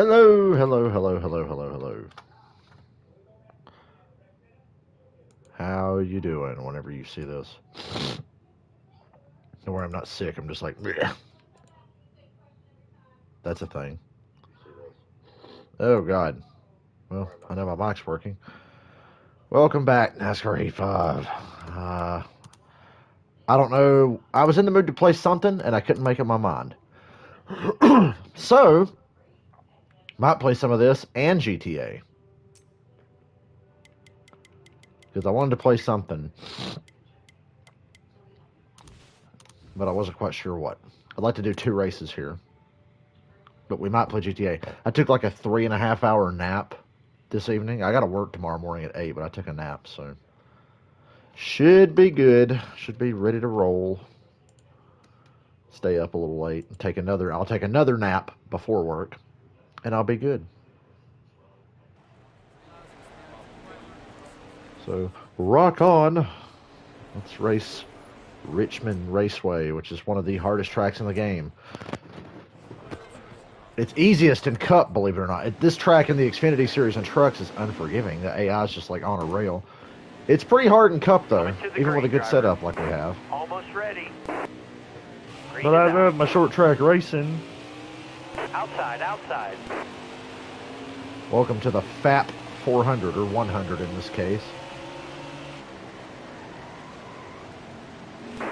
Hello, hello, hello, hello, hello, hello. How you doing whenever you see this? Don't worry, I'm not sick. I'm just like, bleh. That's a thing. Oh, God. Well, I know my mic's working. Welcome back, NASCAR 85. I don't know. I was in the mood to play something, and I couldn't make up my mind. So, might play some of this and GTA. Because I wanted to play something. But I wasn't quite sure what. I'd like to do 2 races here. But we might play GTA. I took like a 3.5 hour nap this evening. I got to work tomorrow morning at 8, but I took a nap, so should be good. Should be ready to roll. Stay up a little late. I'll take another nap before work, and I'll be good. So rock on. Let's race Richmond Raceway, which is one of the hardest tracks in the game. It's easiest in Cup, believe it or not. This track in the Xfinity Series and trucks is unforgiving. The AI is just like on a rail. It's pretty hard in Cup, though, even with a good setup like we have. Almost ready. But I love my short track racing. Outside. Welcome to the FAP 400, or 100 in this case.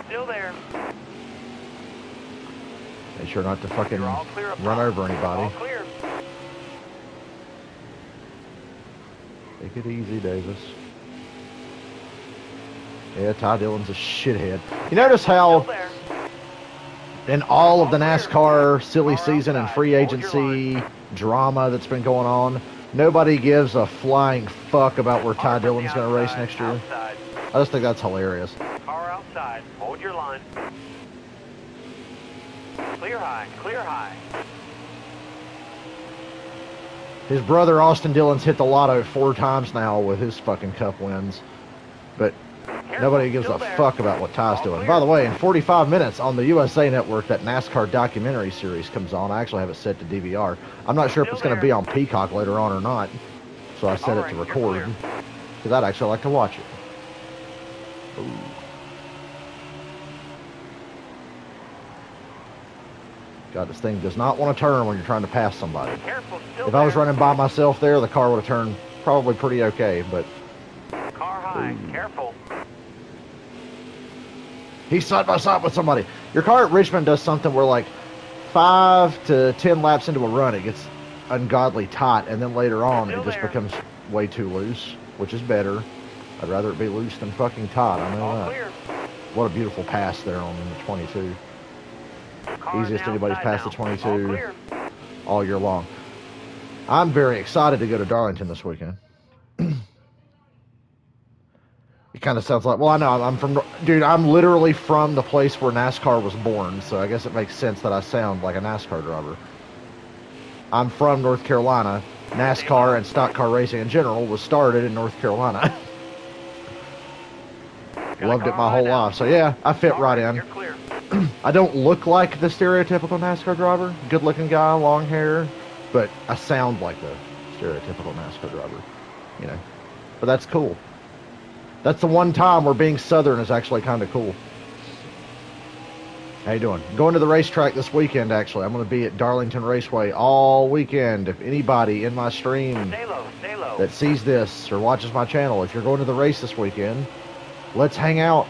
Still there. Make sure not to fucking run over anybody. All clear. Take it easy, Davis. Yeah, Ty Dillon's a shithead. You notice how in all of the NASCAR silly season and free agency drama that's been going on, nobody gives a flying fuck about where Ty Dillon's going to race next year? I just think that's hilarious. Car outside. Hold your line. Clear high. His brother Austin Dillon's hit the lotto 4 times now with his fucking Cup wins. But nobody gives a fuck about what Ty's doing. By the way, in 45 minutes on the USA Network, that NASCAR documentary series comes on. I actually have it set to DVR. I'm not sure if it's going to be on Peacock later on or not. So I set it to record. Because I'd actually like to watch it. Ooh. God, this thing does not want to turn when you're trying to pass somebody. If I was running by myself there, the car would have turned probably pretty okay, but... Car high. Ooh. Careful. He's side by side with somebody. Your car at Richmond does something where, like, 5 to 10 laps into a run, it gets ungodly tight, and then later on, it just becomes way too loose, which is better. I'd rather it be loose than fucking tight, I know that. Clear. What a beautiful pass there on the 22. Easiest anybody's passed the 22 all year long. I'm very excited to go to Darlington this weekend. It kind of sounds like, well, I know, I'm literally from the place where NASCAR was born, so I guess it makes sense that I sound like a NASCAR driver. I'm from North Carolina. NASCAR and stock car racing in general was started in North Carolina. Loved it my whole life. So yeah, I fit right in. I don't look like the stereotypical NASCAR driver. Good looking guy, long hair, but I sound like the stereotypical NASCAR driver, you know. But that's cool. That's the one time where being Southern is actually kind of cool. How you doing? Going to the racetrack this weekend, actually. I'm going to be at Darlington Raceway all weekend. If anybody in my stream that sees this or watches my channel, if you're going to the race this weekend, let's hang out.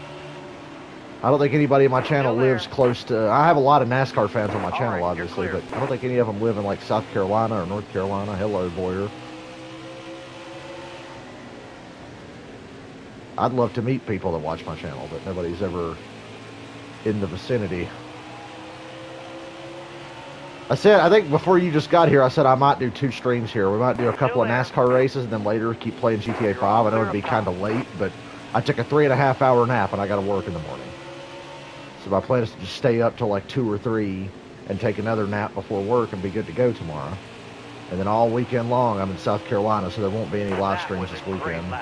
I don't think anybody in my channel lives close to... I have a lot of NASCAR fans on my channel, obviously, but I don't think any of them live in, like, South Carolina or North Carolina. Hello, Boyer. I'd love to meet people that watch my channel, but nobody's ever in the vicinity. I think before you just got here, I said I might do 2 streams here. We might do a couple of NASCAR races and then later keep playing GTA 5. I know it'd be kind of late, but I took a 3.5 hour nap and I got to work in the morning. So my plan is to just stay up till like 2 or 3 and take another nap before work and be good to go tomorrow. And then all weekend long, I'm in South Carolina, so there won't be any live streams this weekend.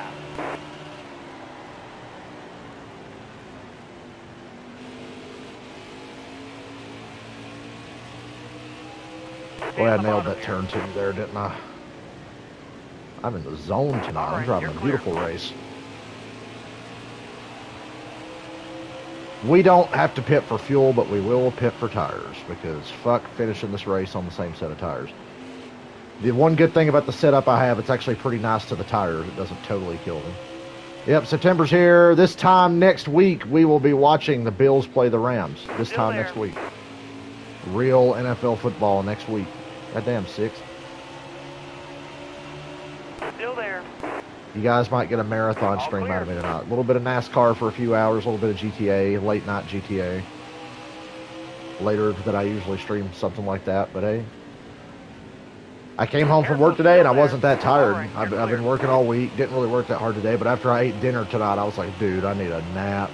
Boy, I nailed that turn 2 there, didn't I? I'm in the zone tonight. I'm driving a beautiful race. We don't have to pit for fuel, but we will pit for tires because fuck finishing this race on the same set of tires. The one good thing about the setup I have, it's actually pretty nice to the tires. It doesn't totally kill them. Yep, September's here. This time next week, we will be watching the Bills play the Rams. This time next week. Real NFL football next week. Goddamn, 6. Still there. You guys might get a marathon stream out of me tonight. A little bit of NASCAR for a few hours, a little bit of GTA, late night GTA. Later than I usually stream something like that, but hey. I came home from work today and I wasn't that tired. I've been working all week, didn't really work that hard today, but after I ate dinner tonight, I was like, dude, I need a nap.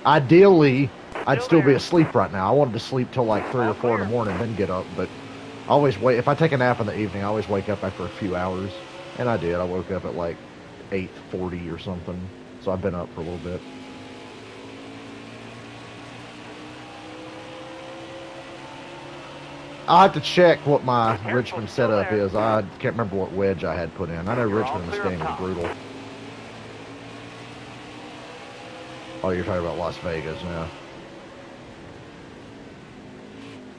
Ideally, I'd still be asleep right now. I wanted to sleep till like 3 or 4 in the morning, then get up, but I always wait. If I take a nap in the evening, I always wake up after a few hours. And I did. I woke up at like 8:40 or something. So I've been up for a little bit. I'll have to check what my Richmond setup is. I can't remember what wedge I had put in. I know Richmond in this game is brutal. Oh, you're talking about Las Vegas now.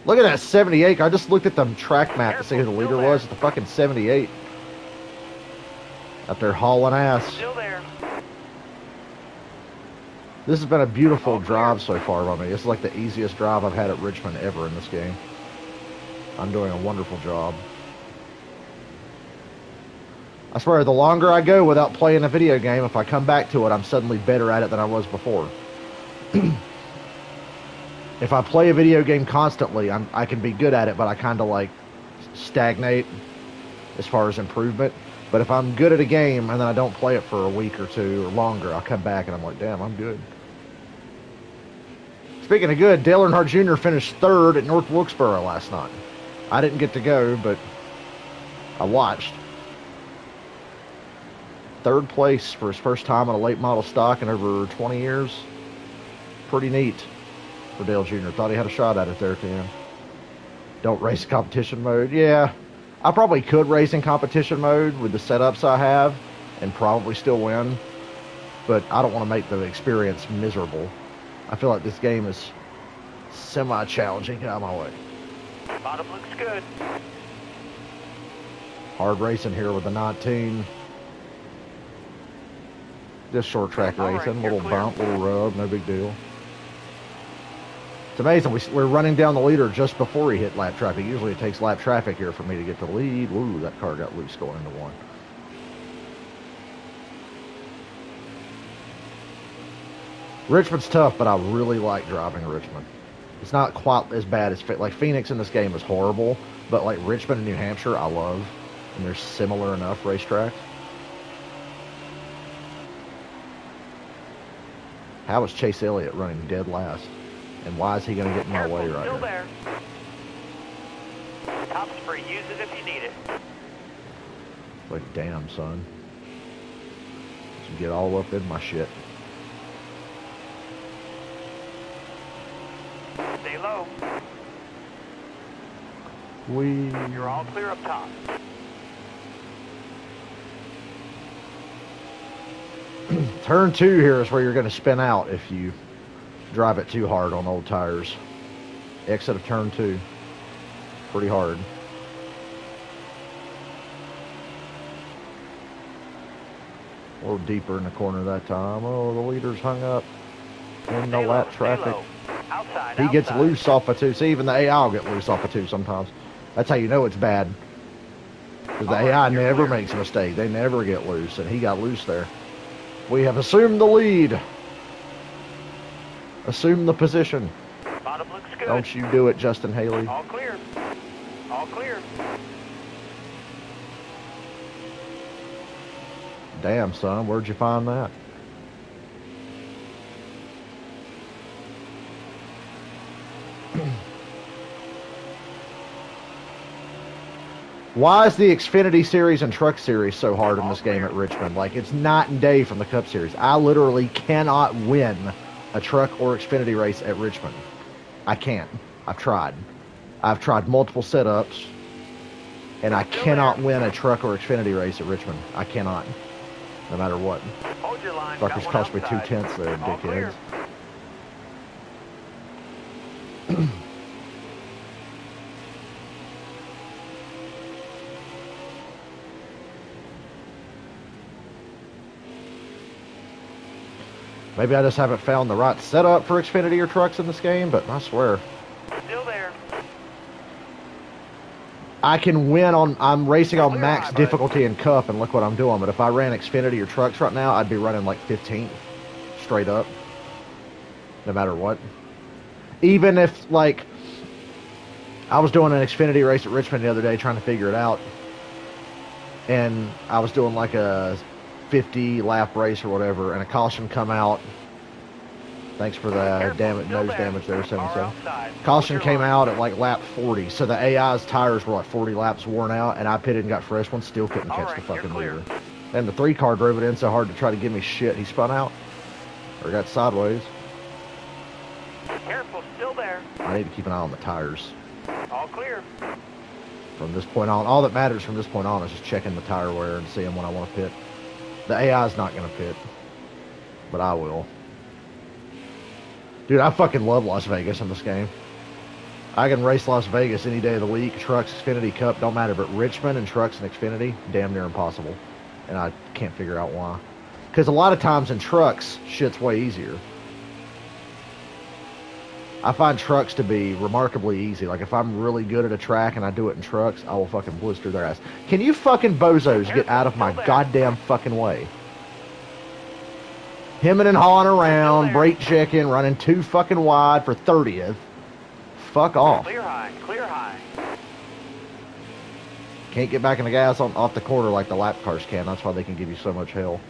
Look at that 78. I just looked at the track map to see who the leader was. It's the fucking 78. Out there hauling ass. Still there. This has been a beautiful drive so far by me. This is like the easiest drive I've had at Richmond ever in this game. I'm doing a wonderful job. I swear, the longer I go without playing a video game, if I come back to it, I'm suddenly better at it than I was before. If I play a video game constantly, I can be good at it, but I kind of like stagnate as far as improvement. But if I'm good at a game and then I don't play it for a week or 2 or longer, I'll come back and I'm like, damn, I'm good. Speaking of good, Dale Earnhardt Jr. finished 3rd at North Wilkesboro last night. I didn't get to go, but I watched. 3rd place for his first time on a late model stock in over 20 years. Pretty neat for Dale Jr. Thought he had a shot at it there at the end. Don't race competition mode. Yeah. I probably could race in competition mode with the setups I have and probably still win, but I don't want to make the experience miserable. I feel like this game is semi-challenging. Get out of my way. Bottom looks good. Hard racing here with the 19. Just short track racing, little bump, little rub, no big deal. It's amazing. We're running down the leader just before he hit lap traffic. Usually it takes lap traffic here for me to get the lead. Ooh, that car got loose going into 1. Richmond's tough, but I really like driving Richmond. It's not quite as bad as like Phoenix in this game is horrible, but like Richmond and New Hampshire, I love, and they're similar enough racetracks. How is Chase Elliott running dead last? And why is he going to get in my way right Still here? There. Top spray, use it if you need it. Like, damn, son. You get all up in my shit. Stay low. You're all clear up top. Turn 2 here is where you're going to spin out if you drive it too hard on old tires. Exit of turn 2. Pretty hard. A little deeper in the corner that time. Oh, the leader's hung up in the lap traffic. Outside, He gets loose off of 2. See, even the AI will get loose off of 2 sometimes. That's how you know it's bad. Because the AI never makes a mistake. They never get loose, and he got loose there. We have assumed the lead. Assume the position. Bottom looks good. Don't you do it, Justin Haley. All clear. All clear. Damn, son, where'd you find that? Why is the Xfinity Series and Truck Series so hard in this game at Richmond? Like, it's night and day from the Cup Series. I literally cannot win a truck or Xfinity race at Richmond. I can't. I've tried. I've tried multiple setups, and I cannot win a truck or Xfinity race at Richmond. I cannot, no matter what. Hold your line. Fuckers cost me 2/10 there, All clear. dickheads. Maybe I just haven't found the right setup for Xfinity or trucks in this game, but I swear. Still there. I can win on, I'm racing on max difficulty in Cup, and look what I'm doing. But if I ran Xfinity or trucks right now, I'd be running like 15th, straight up. No matter what. Even if, like, I was doing an Xfinity race at Richmond the other day trying to figure it out. And I was doing like a 50 lap race or whatever, and a caution come out. Thanks for the nose damage there, 77. Caution came out at like lap 40, so the AI's tires were like 40 laps worn out, and I pitted and got fresh ones, still couldn't catch the fucking leader. And the 3-car drove it in so hard to try to give me shit, he spun out, or got sideways. Careful, still there. I need to keep an eye on the tires. All clear. From this point on, all that matters from this point on is just checking the tire wear and seeing when I want to pit. The AI's not going to pit, but I will. Dude, I fucking love Las Vegas in this game. I can race Las Vegas any day of the week. Trucks, Xfinity, Cup, don't matter. But Richmond and trucks and Xfinity, damn near impossible. And I can't figure out why. Because a lot of times in trucks, shit's way easier. I find trucks to be remarkably easy. Like, if I'm really good at a track and I do it in trucks, I will fucking blister their ass. Can you fucking bozos get out of my goddamn fucking way? Hemming and hawing around, brake checking, running too fucking wide for 30th. Fuck off. Clear high, clear high. Can't get back in the gas off the quarter like the lap cars can. That's why they can give you so much hell.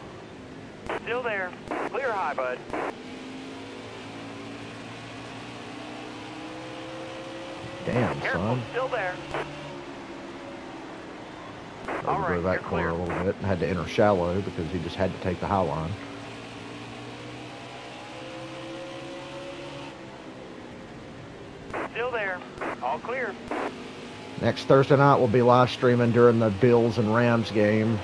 Still there. Clear high, bud. Damn, Careful, son. still there. All right, Over that corner a little bit. I had to enter shallow because he just had to take the high line. Still there. All clear. Next Thursday night, we'll be live streaming during the Bills and Rams game.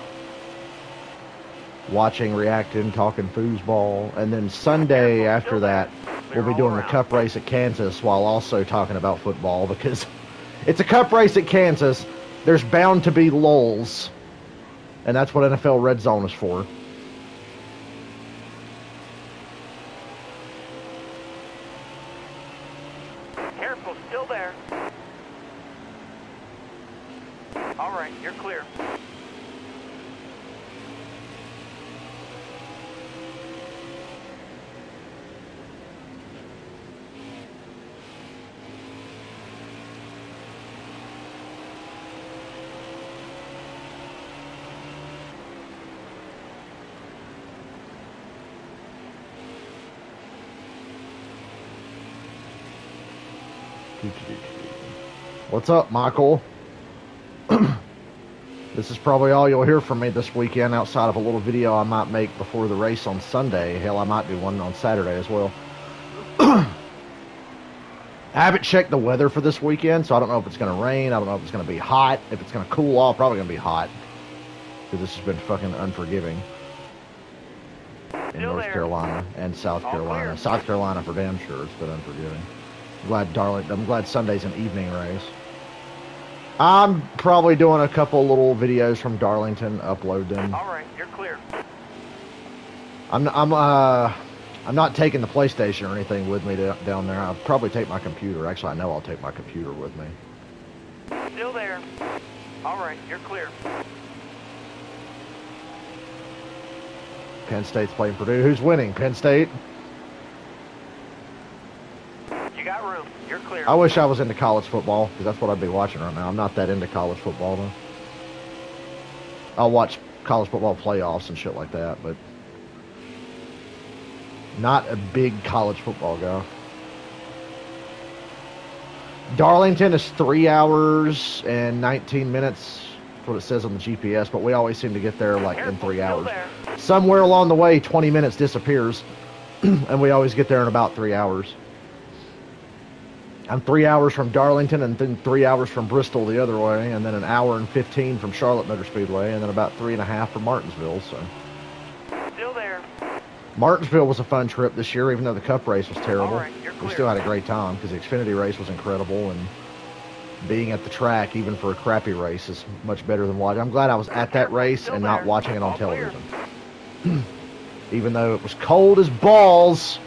Watching, reacting, talking foosball. And then Sunday after that, we'll be doing the Cup race at Kansas while also talking about football, because it's a Cup race at Kansas. There's bound to be lulls. And that's what NFL Red Zone is for. Careful, still there. All right, you're clear. What's up, Michael? This is probably all you'll hear from me this weekend outside of a little video I might make before the race on Sunday. Hell, I might do one on Saturday as well. I haven't checked the weather for this weekend, so I don't know if it's going to rain. I don't know if it's going to be hot. If it's going to cool off, probably going to be hot. Because this has been fucking unforgiving. In North Carolina and South Carolina. South Carolina for damn sure. It's been unforgiving. I'm glad Sunday's an evening race. I'm probably doing a couple little videos from Darlington, upload them. All right, you're clear. I'm not taking the PlayStation or anything with me down there. I'll probably take my computer. Actually, I know I'll take my computer with me. Still there. All right, you're clear. Penn State's playing Purdue. Who's winning? Penn State? You got room. You're clear. I wish I was into college football, because that's what I'd be watching right now. I'm not that into college football, though. I'll watch college football playoffs and shit like that, but not a big college football guy. Darlington is 3 hours and 19 minutes. That's what it says on the GPS, but we always seem to get there like in 3 hours. Somewhere along the way, 20 minutes disappears, and we always get there in about 3 hours. I'm 3 hours from Darlington, and then 3 hours from Bristol the other way, and then an hour and 15 from Charlotte Motor Speedway, and then about 3.5 from Martinsville. So Still there. Martinsville was a fun trip this year, even though the Cup race was terrible. All right, you're We clear. still had a great time because the Xfinity race was incredible, and being at the track, even for a crappy race, is much better than watching. I'm glad I was at that race and not watching it on television. Even though it was cold as balls,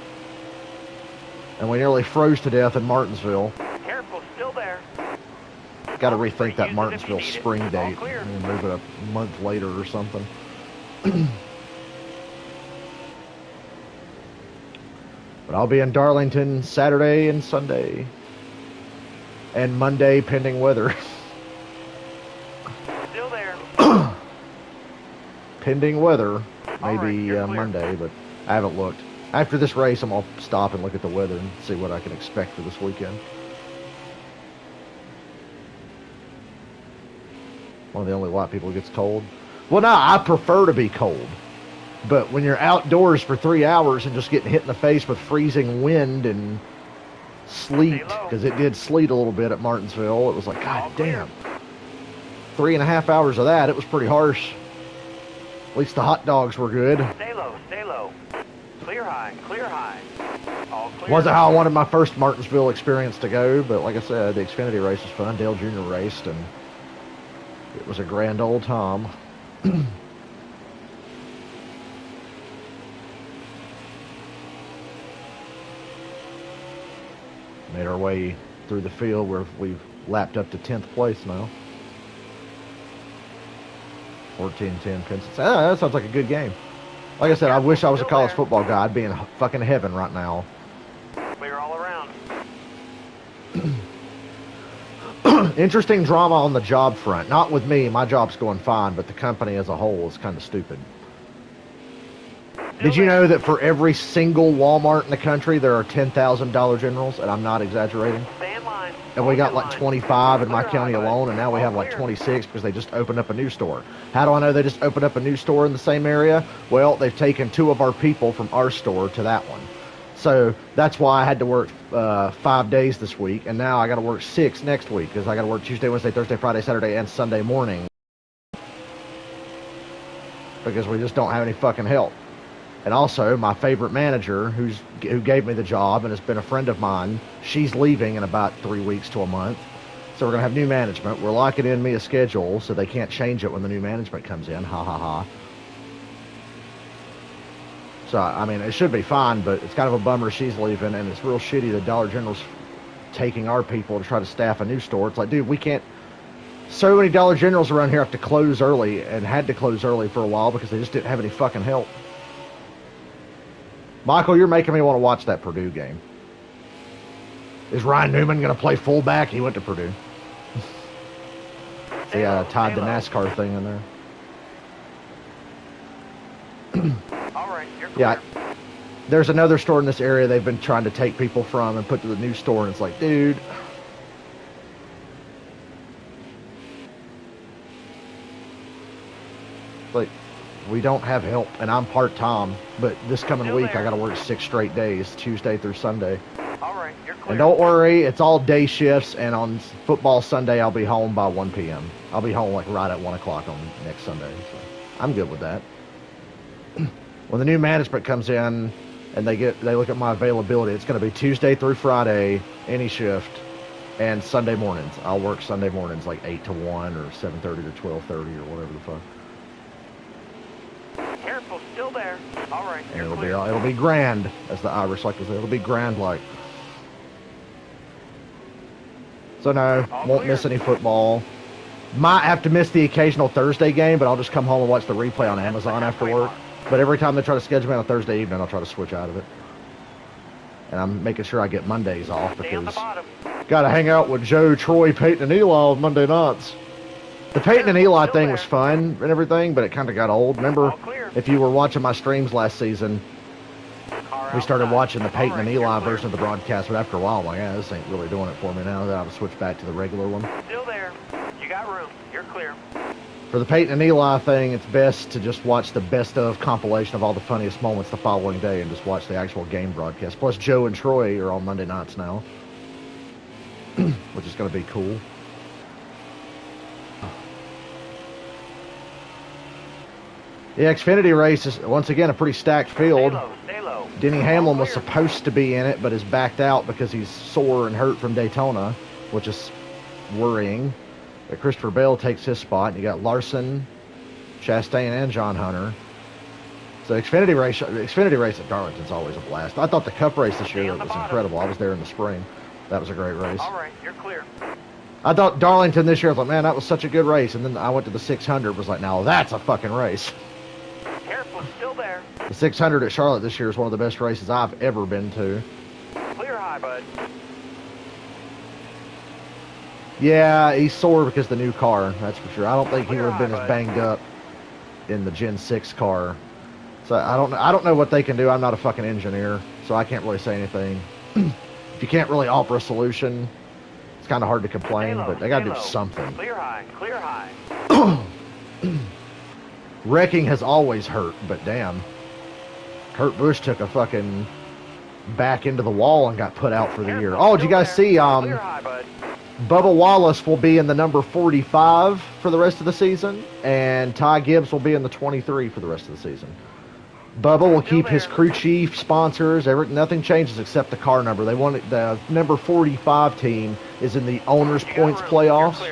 and we nearly froze to death in Martinsville. Careful, still there. Got to rethink that Use it if Martinsville you need it. spring All date clear. and move it a month later or something. But I'll be in Darlington Saturday and Sunday. And Monday, pending weather. Still there. Pending weather. All right, Maybe you're clear. Monday, but I haven't looked. After this race, I'm going to stop and look at the weather and see what I can expect for this weekend. One of the only white people who gets cold. Well, no, I prefer to be cold. But when you're outdoors for 3 hours and just getting hit in the face with freezing wind and sleet, because it did sleet a little bit at Martinsville, it was like, God damn. 3.5 hours of that, it was pretty harsh. At least the hot dogs were good. Stay low, stay low. Clear high, clear high. All clear. Wasn't how I wanted my first Martinsville experience to go, but like I said, the Xfinity race was fun. Dale Jr. raced, and it was a grand old time. Made our way through the field where we've lapped up to 10th place now. 14-10 Pinson. That sounds like a good game. Like I said, I wish I was a college football guy. I'd be in fucking heaven right now. Clear all around. Interesting drama on the job front. Not with me. My job's going fine, but the company as a whole is kind of stupid. Did you know that for every single Walmart in the country, there are 10,000 Dollar Generals? And I'm not exaggerating. Stay in line. And we got like Line. 25 in my Clear county high, bud. alone, and now we have like Clear. 26 because they just opened up a new store. How do I know they just opened up a new store in the same area? Well, they've taken 2 of our people from our store to that one. So that's why I had to work 5 days this week, and now I got to work 6 next week because I got to work Tuesday, Wednesday, Thursday, Friday, Saturday, and Sunday morning because we just don't have any fucking help. And also, my favorite manager, who gave me the job and has been a friend of mine, she's leaving in about 3 weeks to a month. So we're going to have new management. We're locking in me a schedule so they can't change it when the new management comes in. Ha, ha, ha. So, I mean, it should be fine, but it's kind of a bummer she's leaving, and it's real shitty that Dollar General's taking our people to try to staff a new store. It's like, dude, we can't... So many Dollar Generals around here have to close early and had to close early for a while because they just didn't have any fucking help. Michael, you're making me want to watch that Purdue game. Is Ryan Newman going to play fullback? He went to Purdue. They tied the NASCAR thing in there. All right, you're clear. Yeah, there's another store in this area they've been trying to take people from and put to the new store, and it's like, dude. Like, we don't have help, and I'm part-time, but this coming Still week there. I got to work 6 straight days, Tuesday through Sunday. All right, you're clear. And don't worry, it's all day shifts, and on football Sunday I'll be home by 1 p.m. I'll be home like right at 1 o'clock on next Sunday, so I'm good with that. When the new management comes in and they look at my availability, it's going to be Tuesday through Friday, any shift, and Sunday mornings. I'll work Sunday mornings like 8 to 1 or 7:30 to 12:30 or whatever the fuck. Careful, still there. All right, And you're clear. it'll be grand, as the Irish like to say. It'll be grand like. So no, All won't clear. miss any football. Might have to miss the occasional Thursday game, but I'll just come home and watch the replay on Amazon after work. But every time they try to schedule me on a Thursday evening, I'll try to switch out of it. And I'm making sure I get Mondays off Stay on the because bottom. got to hang out with Joe, Troy, Peyton, and Eli on Monday nights. The Peyton and Eli thing was fun and everything, but it kind of got old. Remember, All clear. if you were watching my streams last season, Car we started outside. watching the Peyton All and right, Eli you're clear. version of the broadcast, but after a while, I'm like, yeah, this ain't really doing it for me now. Then I'll switch back to the regular one. Still there. You got room. You're clear. For the Peyton and Eli thing, it's best to just watch the best of compilation of all the funniest moments the following day and just watch the actual game broadcast. Plus, Joe and Troy are on Monday nights now. which is going to be cool. The Xfinity race is, once again, a pretty stacked field. Stay low. Denny Hamlin was supposed to be in it, but is backed out because he's sore and hurt from Daytona, which is worrying. But Christopher Bale takes his spot. You got Larson, Chastain, and John Hunter. So Xfinity race at Darlington's always a blast. I thought the Cup race this year was incredible. I was there in the spring. That was a great race. All right, you're clear. I thought Darlington this year, I was like, man, that was such a good race. And then I went to the 600, was like, now that's a fucking race. Careful, still there. The 600 at Charlotte this year is one of the best races I've ever been to. Clear high, bud. Yeah, he's sore because of the new car, that's for sure. I don't think he would have been as banged up in the Gen 6 car. So I don't know what they can do. I'm not a fucking engineer, so I can't really say anything. If you can't really offer a solution, it's kind of hard to complain, but they got to do something. Clear high, clear high. Wrecking has always hurt, but damn. Kurt Busch took a fucking back into the wall and got put out for the year. Oh, did you guys see Clear high, bud. Bubba Wallace will be in the number 45 for the rest of the season, and Ty Gibbs will be in the 23 for the rest of the season. Bubba will keep his crew chief, sponsors, nothing changes except the car number. They want it, the number 45 team is in the owner's points playoffs,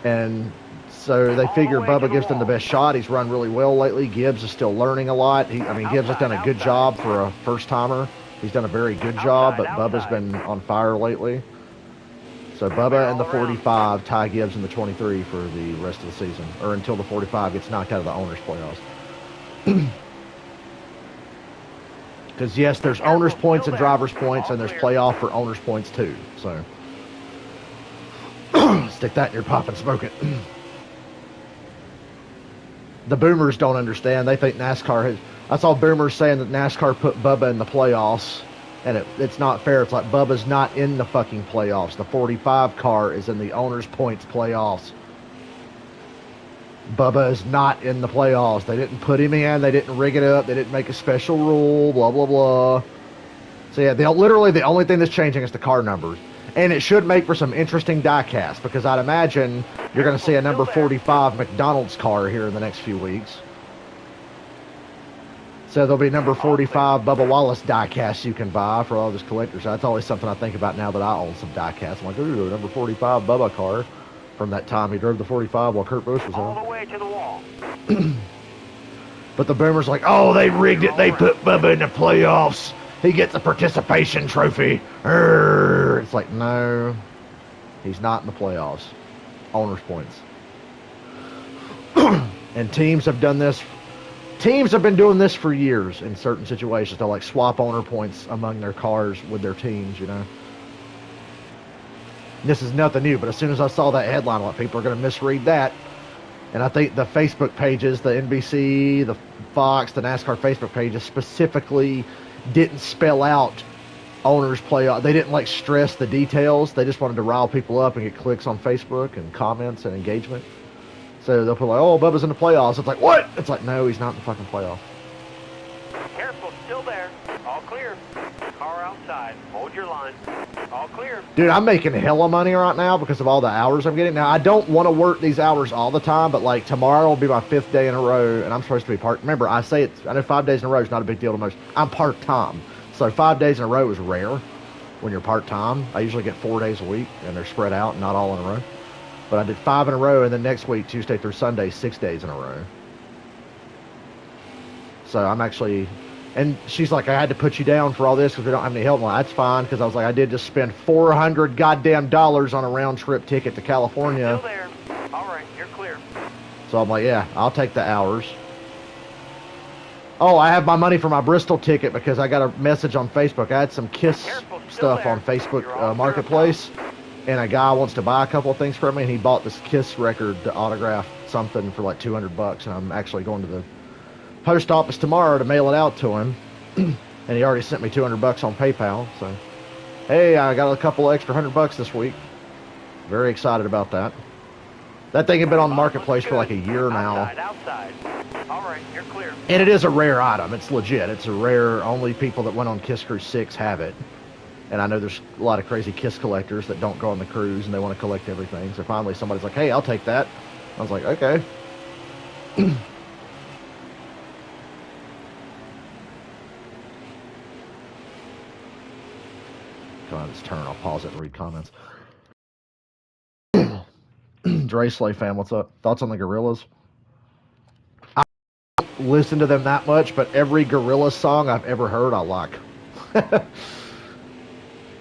and so they figure Bubba gives them the best shot. He's run really well lately. Gibbs is still learning a lot. Gibbs has done a good job for a first-timer. He's done a very good job, but Bubba's been on fire lately. So Bubba in the 45, Ty Gibbs in the 23 for the rest of the season, or until the 45 gets knocked out of the owner's playoffs. Because yes, there's owner's points and driver's points, and there's playoff for owner's points too. So stick that in your pipe and smoke it. The boomers don't understand. They think NASCAR has... I saw boomers saying that NASCAR put Bubba in the playoffs, and it's not fair. It's like Bubba's not in the fucking playoffs. The 45 car is in the owner's points playoffs. Bubba is not in the playoffs. They didn't put him in. They didn't rig it up. They didn't make a special rule, blah, blah, blah. So, yeah, literally the only thing that's changing is the car numbers. And it should make for some interesting diecast, because I'd imagine you're going to see a number 45 McDonald's car here in the next few weeks. So there'll be number 45 Bubba Wallace diecast you can buy for all those collectors. That's always something I think about now that I own some diecasts. I'm like, ooh, number 45 Bubba car from that time he drove the 45 while Kurt Busch was on. All the way to the wall. But the boomers like, oh, they rigged it. They put Bubba in the playoffs. He gets a participation trophy. It's like, no, he's not in the playoffs. Owner's points. And teams have done this. Teams have been doing this for years in certain situations. They'll like swap owner points among their cars with their teams, you know. This is nothing new, but as soon as I saw that headline, like, people are going to misread that. And I think the Facebook pages, the NBC, the Fox, the NASCAR Facebook pages specifically didn't spell out owners playoff. They didn't like stress the details. They just wanted to rile people up and get clicks on Facebook and comments and engagement. So they'll put like, oh, Bubba's in the playoffs. It's like, what? It's like, no, he's not in the fucking playoff. Careful, still there. All clear. Car outside. Hold your line. All clear. Dude, I'm making hella money right now because of all the hours I'm getting. Now, I don't want to work these hours all the time, but like tomorrow will be my 5th day in a row, and I'm supposed to be Remember, I know 5 days in a row is not a big deal to most. I'm part-time. So 5 days in a row is rare when you're part-time. I usually get 4 days a week, and they're spread out, not all in a row. But I did 5 in a row, and then next week, Tuesday through Sunday, 6 days in a row. So I'm actually... And she's like, I had to put you down for all this because we don't have any help. Well, that's fine, because I was like, I did just spend $400 goddamn dollars on a round-trip ticket to California. Still there. All right, you're clear. So I'm like, yeah, I'll take the hours. Oh, I have my money for my Bristol ticket because I got a message on Facebook. I had some KISS stuff on Facebook Marketplace. And a guy wants to buy a couple of things from me, and he bought this KISS record to autograph something for like $200, and I'm actually going to the post office tomorrow to mail it out to him. And he already sent me $200 on PayPal, so hey, I got a couple extra $100 this week. Very excited about that. That thing had been on the marketplace for like a year now. Outside. All right, you're clear. And it is a rare item. It's legit. It's a rare. Only people that went on Kiss Cruise 6 have it. And I know there's a lot of crazy Kiss collectors that don't go on the cruise and they want to collect everything. So finally somebody's like, hey, I'll take that. I was like, okay. Come on, it's turn. I'll pause it and read comments. Dre Slay fan, what's up? Thoughts on the Gorillas? I don't listen to them that much, but every Gorillaz song I've ever heard, I like.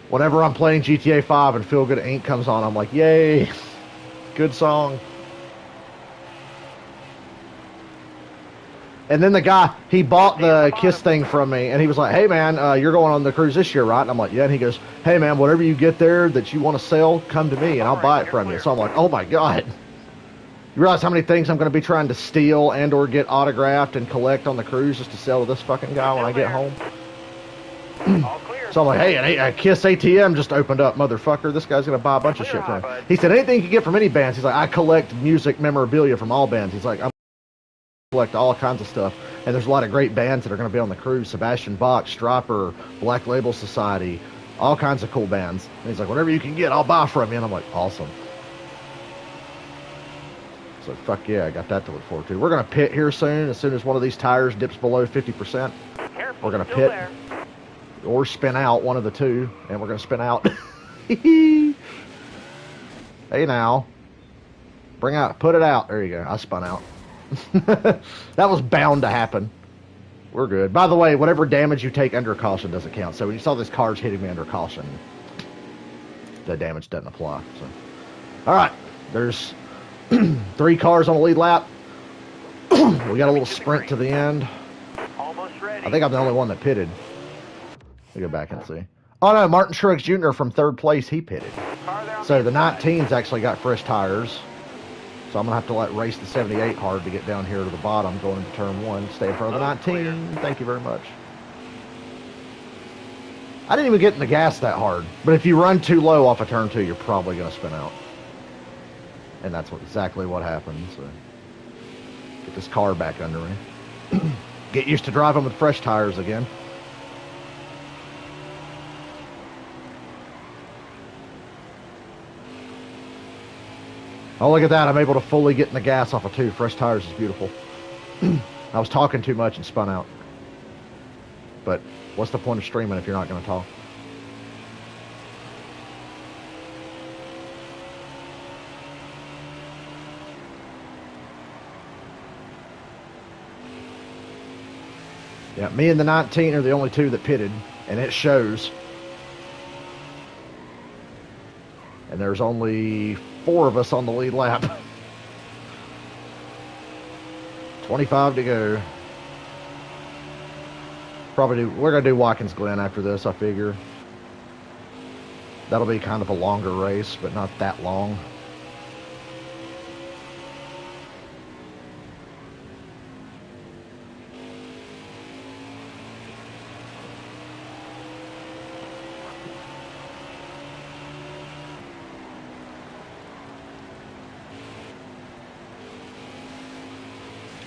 Whenever I'm playing GTA 5 and Feel Good Inc. comes on, I'm like, yay, good song. And then the guy, he bought the Kiss thing from me, and he was like, hey, man, you're going on the cruise this year, right? And I'm like, yeah. And he goes, hey, man, whatever you get there that you want to sell, come to me, and I'll buy it from you. So I'm like, oh, my God. You realize how many things I'm going to be trying to steal and or get autographed and collect on the cruise just to sell to this fucking guy when I get home? So I'm like, hey, a Kiss ATM just opened up, motherfucker. This guy's going to buy a bunch of shit from me. He said, anything you can get from any bands. He's like, I collect music memorabilia from all bands. He's like, I'm collect all kinds of stuff, and there's a lot of great bands that are going to be on the cruise. Sebastian Bach, Stropper, Black Label Society, all kinds of cool bands. And he's like, whatever you can get, I'll buy from you. And I'm like, awesome. So fuck yeah, I got that to look forward to. We're going to pit here soon. As soon as one of these tires dips below 50%, we're going to pit or spin out, one of the two, and we're going to spin out. Hey now, put it out. There you go. I spun out. That was bound to happen. We're good. By the way, whatever damage you take under caution doesn't count. So when you saw these cars hitting me under caution, the damage doesn't apply. So, all right, there's 3 cars on the lead lap. We got a little sprint to the end. Almost ready. I think I'm the only one that pitted. Let me go back and see. Oh no, Martin Truex Jr. from 3rd place, he pitted. So the 19s actually got fresh tires. So I'm going to have to race the 78 hard to get down here to the bottom going into turn 1. Stay in front of the 19. Thank you very much. I didn't even get in the gas that hard. But if you run too low off of turn 2, you're probably going to spin out. And that's exactly what happened. So get this car back under me. Get used to driving with fresh tires again. Oh, look at that. I'm able to fully get in the gas off of 2. Fresh tires is beautiful. I was talking too much and spun out. But what's the point of streaming if you're not going to talk? Yeah, me and the 19 are the only 2 that pitted, and it shows. And there's only 4 of us on the lead lap. 25 to go. We're going to do Watkins Glen after this, I figure. That'll be kind of a longer race, but not that long.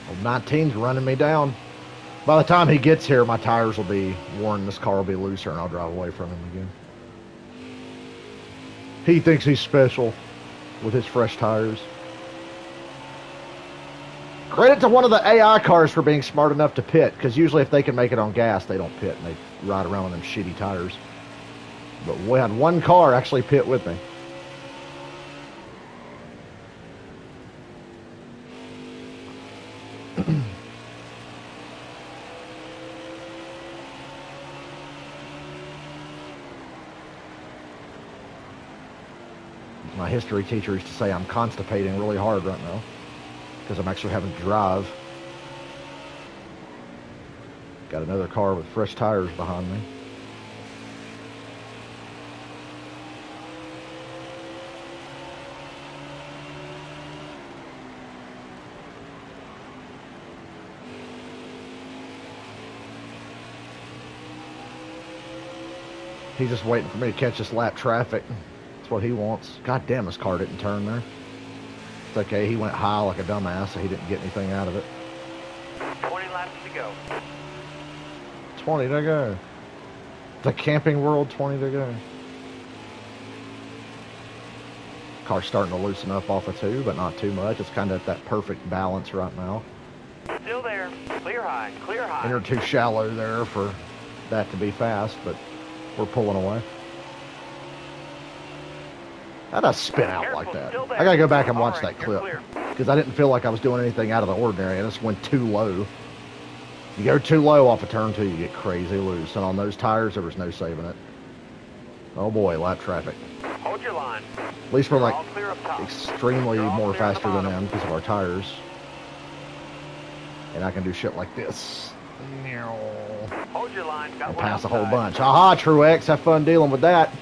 Well, 19's running me down. By the time he gets here, my tires will be worn. This car will be looser, and I'll drive away from him again. He thinks he's special with his fresh tires. Credit to one of the AI cars for being smart enough to pit, because usually if they can make it on gas, they don't pit, and they ride around with them shitty tires. But we had one car actually pit with me. My history teacher used to say I'm constipating really hard right now because I'm actually having to drive. Got another car with fresh tires behind me. He's just waiting for me to catch this lap traffic. That's what he wants. God damn, his car didn't turn there. It's okay, he went high like a dumbass, so he didn't get anything out of it. 20 laps to go. 20 to go. The Camping World 20 to go. Car's starting to loosen up off of 2, but not too much. It's kind of at that perfect balance right now. Still there. Clear high. Clear high. And you're too shallow there for that to be fast, but we're pulling away. How'd I spin out like that? I gotta go back and watch that clip because I didn't feel like I was doing anything out of the ordinary. I just went too low. You go too low off of turn 2, you get crazy loose. And on those tires, there was no saving it. Oh boy, lap traffic. Hold your line. At least we're like extremely more faster than them because of our tires. And I can do shit like this. Hold your line. And pass a whole bunch. Aha, Truex, have fun dealing with that.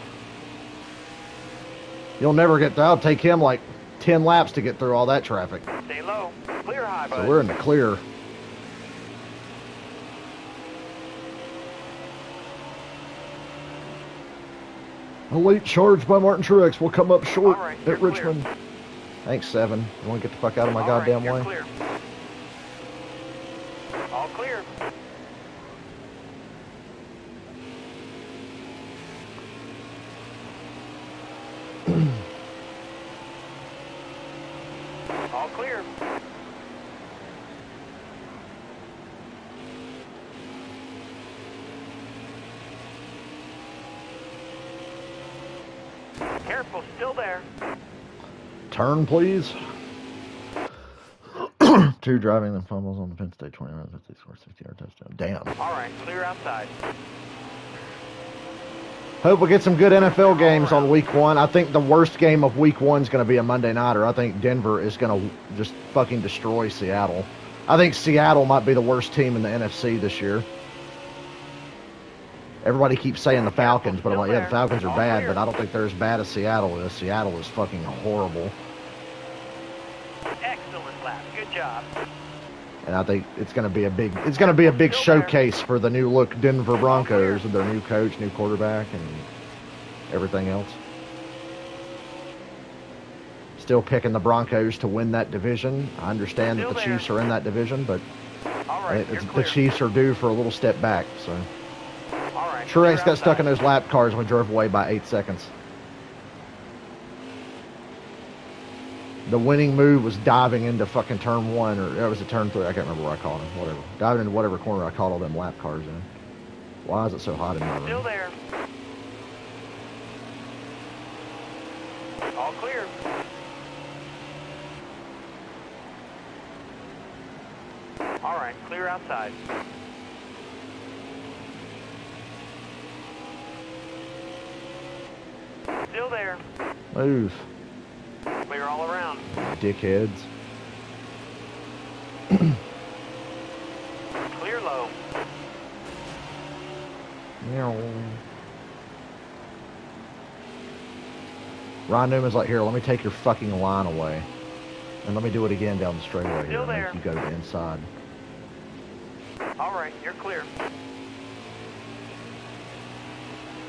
You'll never get through. I'll take him like 10 laps to get through all that traffic. Stay low. Clear high, bud. So we're in the clear. A late charge by Martin Truex will come up short at Richmond. Clear. Thanks, 7. You want to get the fuck out of my goddamn way? Clear. All clear. All clear. Careful, still there. Turn, please. 2 driving and fumbles on the Penn State 20 runs, 50 score, 60-yard touchdown. Damn. All right, clear outside. Hope we get some good NFL games on week 1. I think the worst game of week 1 is going to be a Monday nighter. I think Denver is going to just fucking destroy Seattle. I think Seattle might be the worst team in the NFC this year. Everybody keeps saying the Falcons, but I'm like, yeah, the Falcons are bad, but I don't think they're as bad as Seattle is. Seattle is fucking horrible. Excellent lap. Good job. And I think it's going to be a big showcase for the new look Denver Broncos with their new coach, new quarterback, and everything else. Still picking the Broncos to win that division. I understand that the Chiefs are in that division, but the Chiefs are due for a little step back. So Truex got stuck in those lap cars and we drove away by 8 seconds. The winning move was diving into fucking turn 1, or it was a turn 3. I can't remember where I caught him. Whatever. Diving into whatever corner I caught all them lap cars in. Why is it so hot in my room? Still there. All clear. All right, clear outside. Still there. Move. Clear all around. Dickheads. Clear low. Ron Newman's like, here, let me take your fucking line away. And let me do it again down the straightaway here and make you go to the inside. All right, you're clear.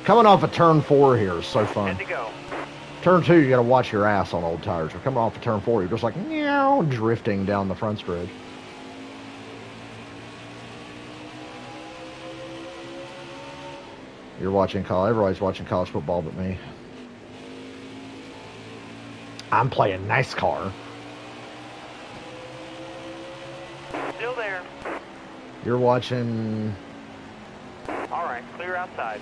Coming off of turn 4 here is so fun. Good to go. Turn 2, you got to watch your ass on old tires. We're coming off of turn 4, you're just like, meow, drifting down the front stretch. You're watching everybody's watching college football but me. I'm playing NASCAR. Still there. You're watching... All right, clear outside.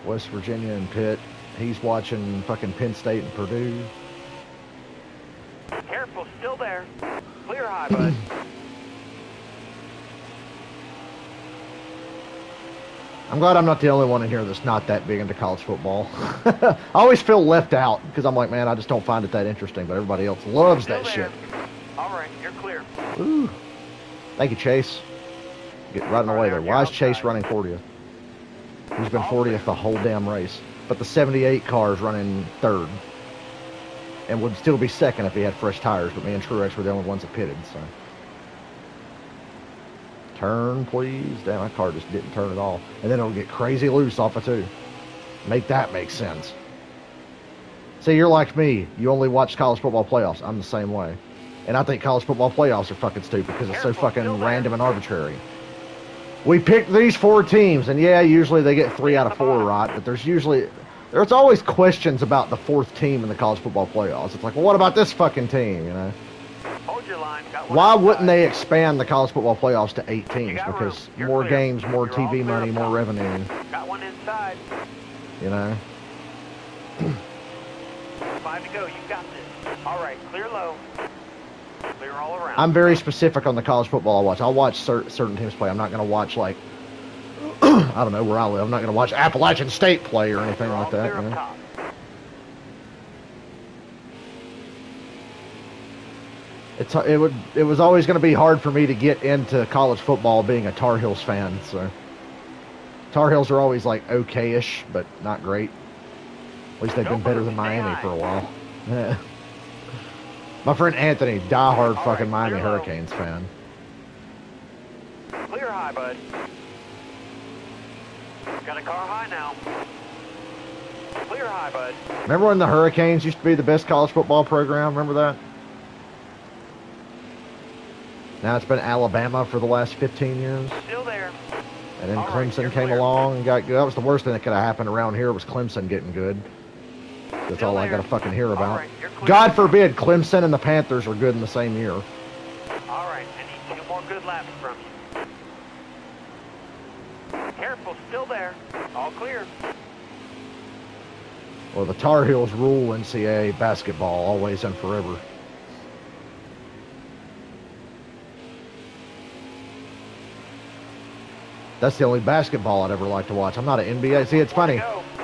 West Virginia and Pitt. He's watching fucking Penn State and Purdue. Careful, still there. Clear high, bud. I'm glad I'm not the only one in here that's not that big into college football. I always feel left out because I'm like, man, I just don't find it that interesting, but everybody else loves still that there. shit. All right, you're clear. Ooh. Thank you, Chase. Get right in the way there. Why is Chase running 40th? He's been 40th the whole damn race. But the 78 car is running 3rd. And would still be 2nd if he had fresh tires, but me and Truex were the only ones that pitted, so. Turn, please. Damn, that car just didn't turn at all. And then it'll get crazy loose off of 2. Make that make sense. See, you're like me. You only watch college football playoffs. I'm the same way. And I think college football playoffs are fucking stupid because it's so fucking random and arbitrary. we picked these 4 teams, and yeah, usually they get 3 out of 4 right, but there's always questions about the 4th team in the college football playoffs. It's like, well, what about this fucking team, you know? Hold your line. Got one Why outside. wouldn't they expand the college football playoffs to 8 teams? You got Because room. You're more clear. games, more You're all TV clear money, up more top. revenue, Got one inside. you know? 5 to go. You got this. All right. Clear low. Clear all around. I'm very specific on the college football I watch. I'll watch certain teams play. I'm not going to watch, like, I don't know where I live. I'm not going to watch Appalachian State play or anything You're all like that, clear you up know? top. It was always going to be hard for me to get into college football being a Tar Heels fan, so Tar Heels are always like okay-ish, but not great. At least they've been better than Miami for a while. Yeah. My friend Anthony, diehard fucking Miami Hurricanes fan. Clear high, bud. Got a car high now. Clear high, bud. Remember when the Hurricanes used to be the best college football program? Remember that? Now it's been Alabama for the last 15 years. Still there. And then All right, Clemson you're came clear. along and got good. That was the worst thing that could have happened around here was Clemson getting good. That's Still all I there. got to fucking hear All about. right, you're clear. God forbid Clemson and the Panthers are good in the same year. All right, I need 2 more good laps from you. Careful, still there. All clear. Well, the Tar Heels rule NCAA basketball always and forever. That's the only basketball I'd ever like to watch. I'm not an NBA. See, it's funny.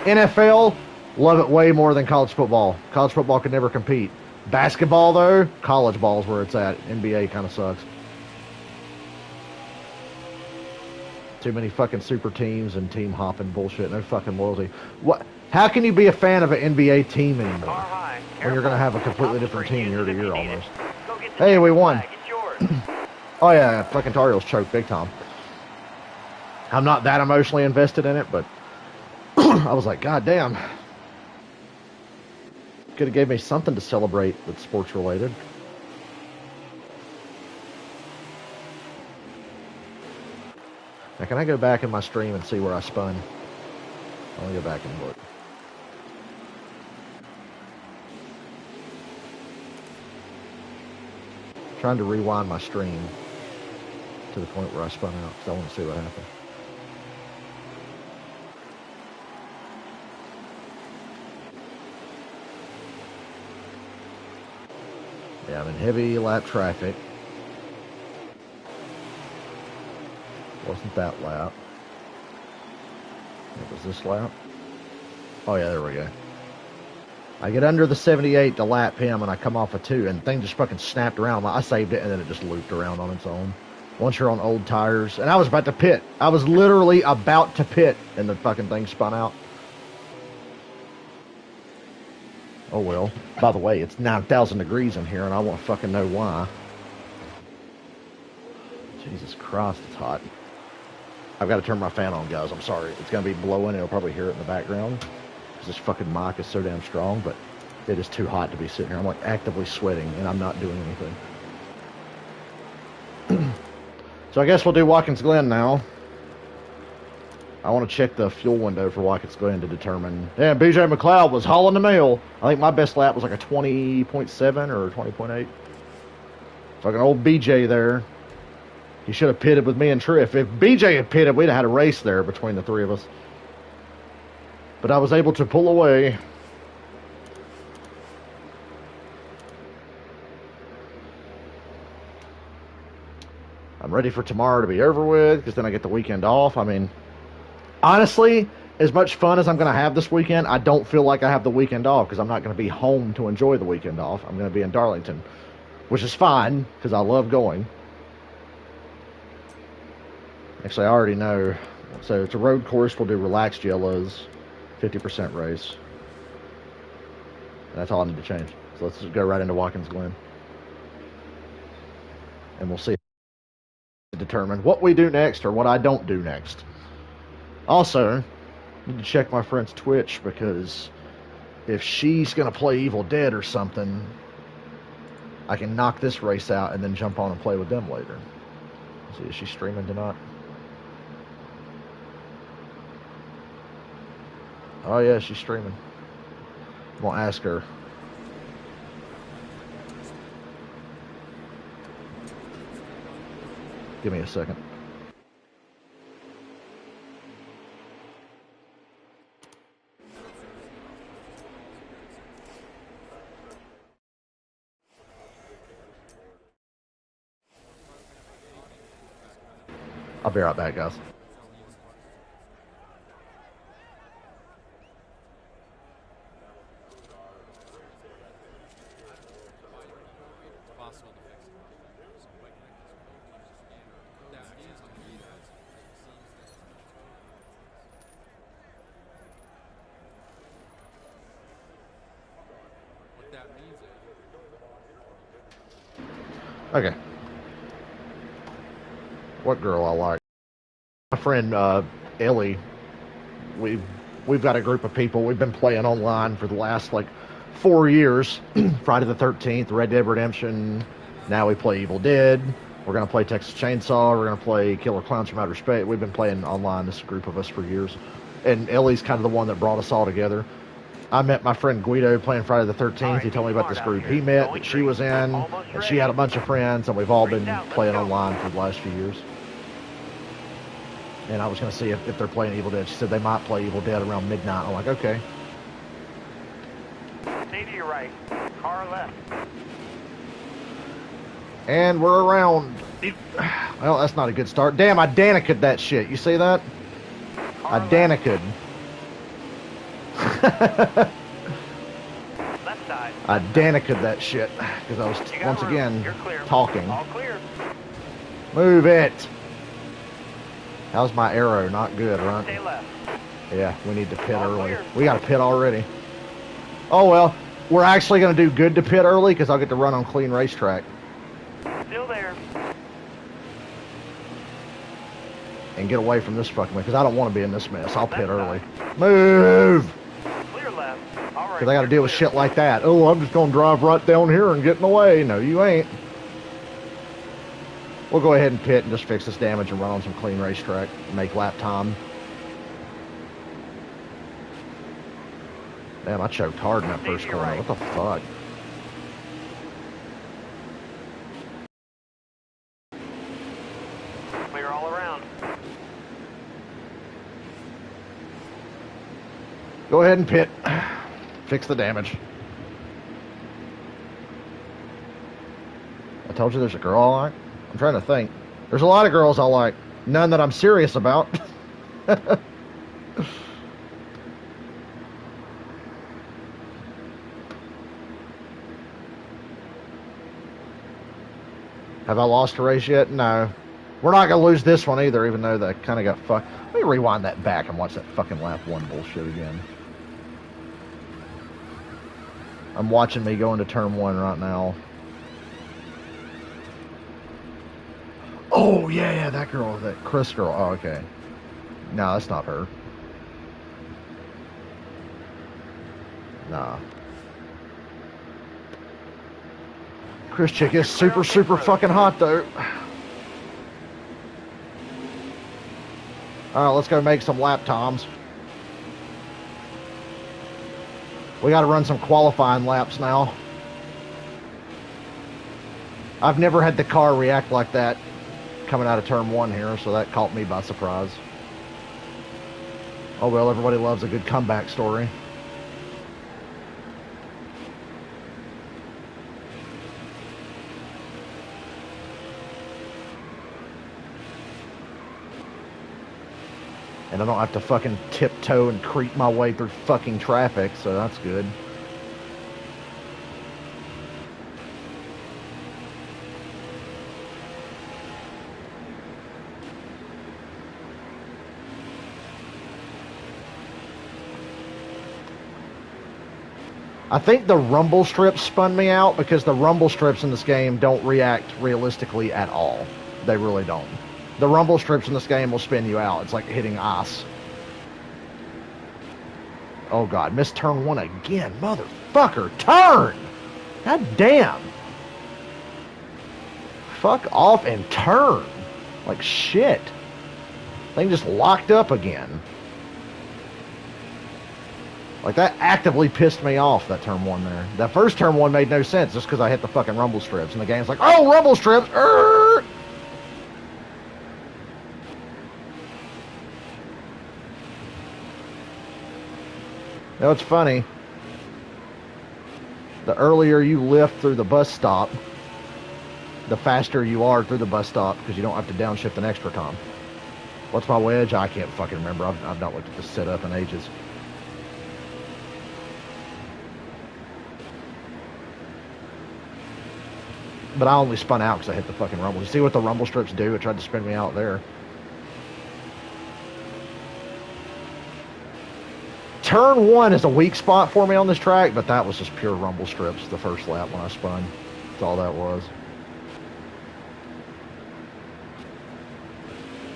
NFL, love it way more than college football. College football could never compete. Basketball, though, college ball is where it's at. NBA kind of sucks. Too many fucking super teams and team hopping bullshit. No fucking loyalty. What? How can you be a fan of an NBA team anymore Car high. when you're going to have a completely Careful. different team year to Use it if year you need almost? it. Go get the Hey, we next won. flag. It's yours. Oh yeah, fucking Tar Heels choked big time. I'm not that emotionally invested in it, but I was like, God damn. Could have gave me something to celebrate that's sports related. Now, can I go back in my stream and see where I spun? I'll go back and look. Trying to rewind my stream to the point where I spun out because I want to see what happened. Yeah, I'm in heavy lap traffic. Wasn't that lap. It was this lap. Oh yeah, there we go. I get under the 78 to lap him, and I come off a 2, and the thing just fucking snapped around. I saved it, and then it just looped around on its own. Once you're on old tires, and I was about to pit. I was literally about to pit, and the fucking thing spun out. Oh well. By the way, it's 9,000 degrees in here, and I won't fucking know why. Jesus Christ, it's hot. I've got to turn my fan on, guys. I'm sorry. It's going to be blowing. You'll probably hear it in the background. Because this fucking mic is so damn strong, but it is too hot to be sitting here. I'm like actively sweating, and I'm not doing anything. So I guess we'll do Watkins Glen now. I want to check the fuel window for Watkins Glen to determine. Yeah, BJ McLeod was hauling the mail. I think my best lap was like a 20.7 or 20.8. Fucking old BJ there. He should have pitted with me and Triff. If BJ had pitted, we'd have had a race there between the three of us. But I was able to pull away. I'm ready for tomorrow to be over with, because then I get the weekend off. I mean, honestly, as much fun as I'm going to have this weekend, I don't feel like I have the weekend off, because I'm not going to be home to enjoy the weekend off. I'm going to be in Darlington, which is fine, because I love going. Actually, I already know. So it's a road course. We'll do relaxed yellows, 50% race. And that's all I need to change. So let's just go right into Watkins Glen. And we'll see. Determine what we do next or what I don't do next. Also, I need to check my friend's Twitch, because if she's going to play Evil Dead or something, I can knock this race out and then jump on and play with them later. Let's see, is she streaming tonight? Oh yeah, she's streaming. I'm gonna ask her. Give me a second. I'll be right back, guys. Okay. What girl I like? My friend Ellie. We've got a group of people. We've been playing online for the last like 4 years. Friday the 13th, Red Dead Redemption. Now we play Evil Dead. We're gonna play Texas Chainsaw. We're gonna play Killer Clowns from Outer Space. We've been playing online, this group of us, for years. And Ellie's kind of the one that brought us all together. I met my friend Guido playing Friday the 13th. He told me about this group he met that she was in, and she had a bunch of friends, and we've all been playing online for the last few years. And I was going to see if they're playing Evil Dead. She said they might play Evil Dead around midnight. I'm like, okay. Stay to your right. Car left. And we're around. Well, that's not a good start. Damn, I Danica'd that shit. You see that? I Danica'd. Left side. I Danica'd that shit because I was once again talking. All clear. Move it. How's my arrow? Not good, right? Stay left. Yeah, we need to pit early. We got to pit already. Oh well, we're actually going to do good to pit early because I'll get to run on clean racetrack. Still there. And get away from this fucking mess because I don't want to be in this mess. I'll pit early. Move! Clear left. All right. Because I got to deal with shit like that. Oh, I'm just going to drive right down here and get in the way. No, you ain't. We'll go ahead and pit and just fix this damage and run on some clean racetrack. Make lap time. Damn, I choked hard in that first corner. What the fuck? Clear all around. Go ahead and pit. Fix the damage. I told you there's a girl I like. I'm trying to think. There's a lot of girls I like. None that I'm serious about. Have I lost a race yet? No. We're not going to lose this one either, even though that kind of got fucked. Let me rewind that back and watch that fucking lap one bullshit again. I'm watching me go into turn one right now. Oh, yeah, that girl, that Chris girl. Oh, okay. No, that's not her. Nah. Chris chick is super fucking hot, though. Alright, let's go make some lap times. We got to run some qualifying laps now. I've never had the car react like that coming out of turn one here, so that caught me by surprise. Oh well, everybody loves a good comeback story. And I don't have to fucking tiptoe and creep my way through fucking traffic, so that's good. I think the rumble strips spun me out because the rumble strips in this game don't react realistically at all. They really don't. The rumble strips in this game will spin you out. It's like hitting ice. Oh god, missed turn one again. Motherfucker, turn! God damn. Fuck off and turn. Like shit. Thing just locked up again. Like, that actively pissed me off, that turn one there. That first turn one made no sense just because I hit the fucking rumble strips. And the game's like, oh, rumble strips! Arrgh! You know, it's funny. The earlier you lift through the bus stop, the faster you are through the bus stop because you don't have to downshift an extra time. What's my wedge? I can't fucking remember. I've not looked at this setup in ages. But I only spun out because I hit the fucking rumble. You see what the rumble strips do? It tried to spin me out there. Turn one is a weak spot for me on this track, but that was just pure rumble strips the first lap when I spun. That's all that was.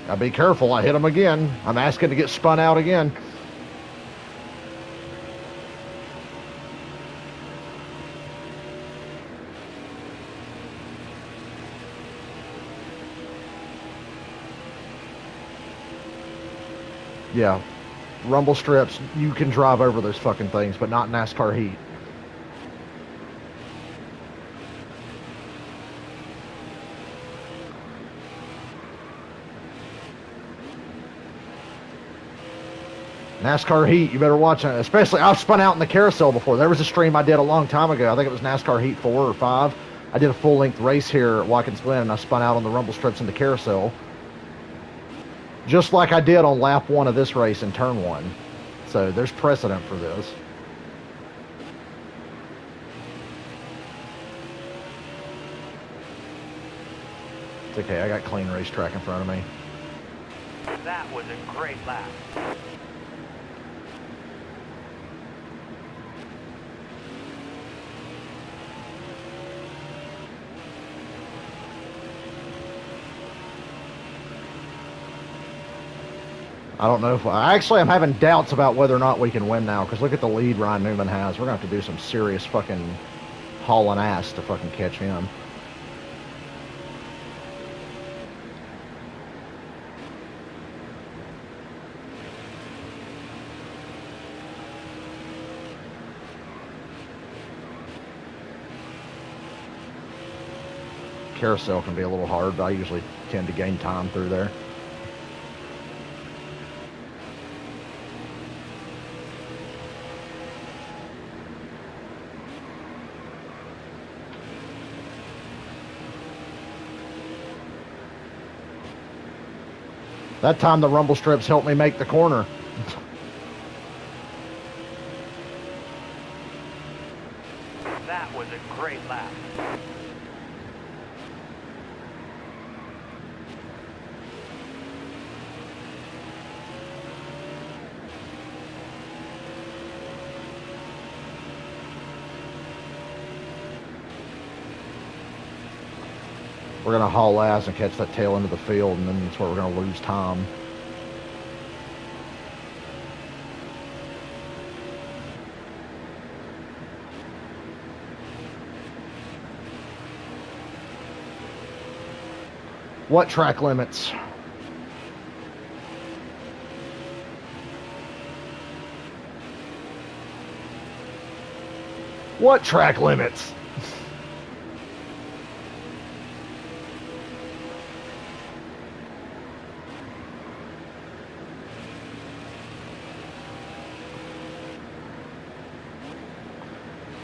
Now be careful, I hit him again. I'm asking to get spun out again. Yeah, rumble strips, you can drive over those fucking things, but not NASCAR heat. NASCAR heat, you better watch it. Especially, I've spun out in the carousel before. There was a stream I did a long time ago. I think it was NASCAR Heat 4 or 5. I did a full-length race here at Watkins Glen, and I spun out on the rumble strips in the carousel. Just like I did on lap 1 of this race in turn 1. So there's precedent for this. It's okay, I got clean racetrack in front of me. That was a great lap. I don't know if actually I'm having doubts about whether or not we can win now, because look at the lead Ryan Newman has. We're gonna have to do some serious fucking hauling ass to fucking catch him. Carousel can be a little hard, but I usually tend to gain time through there. That time the rumble strips helped me make the corner. That was a great lap. We're going to haul ass and catch that tail end of the field, and then that's where we're going to lose time. What track limits? What track limits?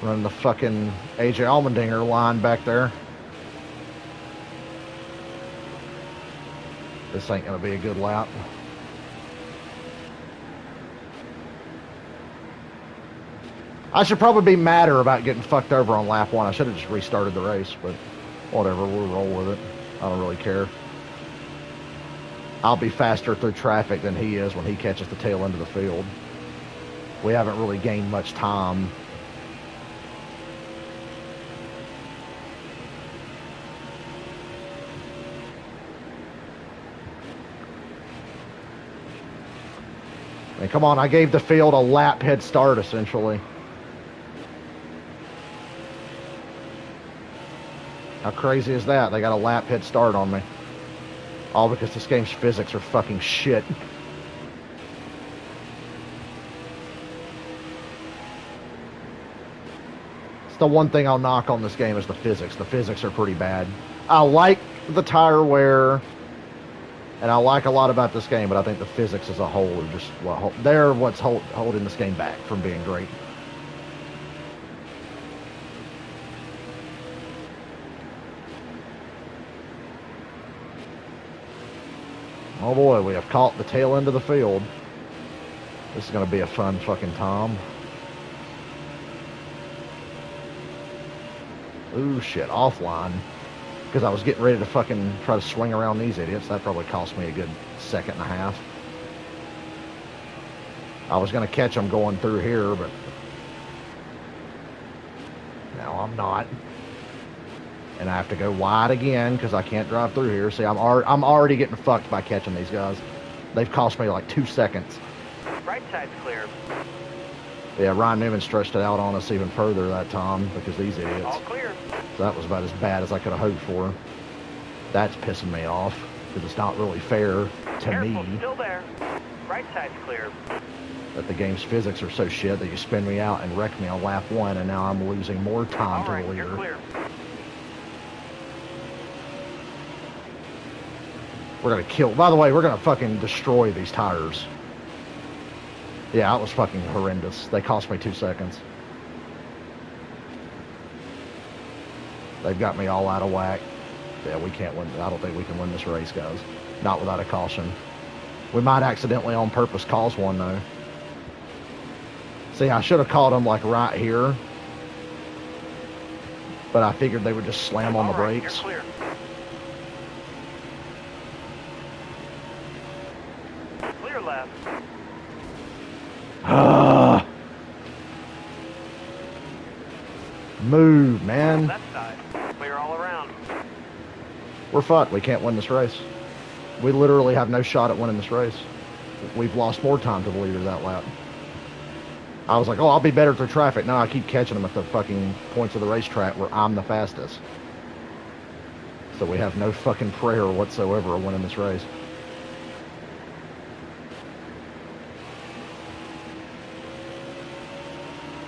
Running the fucking AJ Allmendinger line back there. This ain't gonna be a good lap. I should probably be madder about getting fucked over on lap 1. I should have just restarted the race, but whatever, we'll roll with it. I don't really care. I'll be faster through traffic than he is when he catches the tail end of the field. We haven't really gained much time. I mean, come on, I gave the field a lap head start, essentially. How crazy is that? They got a lap head start on me. All because this game's physics are fucking shit. the one thing I'll knock on this game is the physics. The physics are pretty bad. I like the tire wear, and I like a lot about this game, but I think the physics as a whole are just they're what's holding this game back from being great. Oh boy, we have caught the tail end of the field. This is going to be a fun fucking time. Ooh, shit, offline. Because I was getting ready to fucking try to swing around these idiots. That probably cost me a good second and a half. I was going to catch them going through here, but now I'm not. And I have to go wide again because I can't drive through here. See, I'm already getting fucked by catching these guys. They've cost me like 2 seconds. Right side's clear. Yeah, Ryan Newman stretched it out on us even further that time because these idiots. All clear. So that was about as bad as I could have hoped for. That's pissing me off because it's not really fair to me. Still there. Right side's clear. That the game's physics are so shit that you spin me out and wreck me on lap 1, and now I'm losing more time to the leader. You're clear. We're gonna kill. By the way, we're gonna fucking destroy these tires. Yeah, that was fucking horrendous. They cost me 2 seconds. They've got me all out of whack. Yeah, we can't win. I don't think we can win this race, guys. Not without a caution. We might accidentally on purpose cause one, though. See, I should have caught them, like, right here. But I figured they would just slam on the brakes. You're clear. Clear left. Move, man. Left side. Clear all around. We're fucked. We can't win this race. We literally have no shot at winning this race. We've lost more time to the leader that lap. I was like, oh, I'll be better through traffic. No, I keep catching them at the fucking points of the racetrack where I'm the fastest. So we have no fucking prayer whatsoever of winning this race.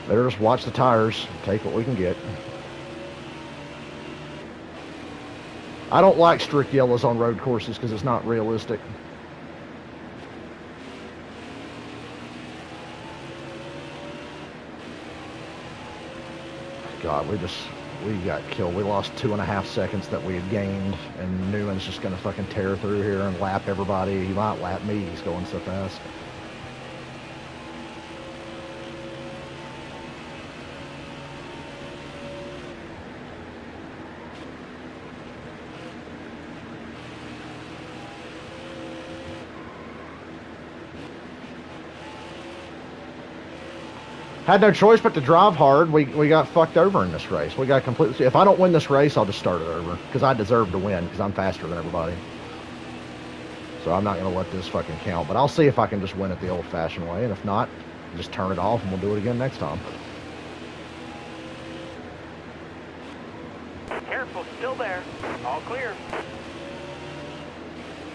Better just watch the tires, take what we can get. I don't like strict yellows on road courses because it's not realistic. God, we got killed. We lost 2.5 seconds that we had gained, and Newman's just gonna fucking tear through here and lap everybody. He might lap me, he's going so fast. Had no choice but to drive hard. We got fucked over in this race. We got completely... If I don't win this race, I'll just start it over. Because I deserve to win, because I'm faster than everybody. So I'm not going to let this fucking count. But I'll see if I can just win it the old-fashioned way. And if not, just turn it off and we'll do it again next time. Careful, still there. All clear.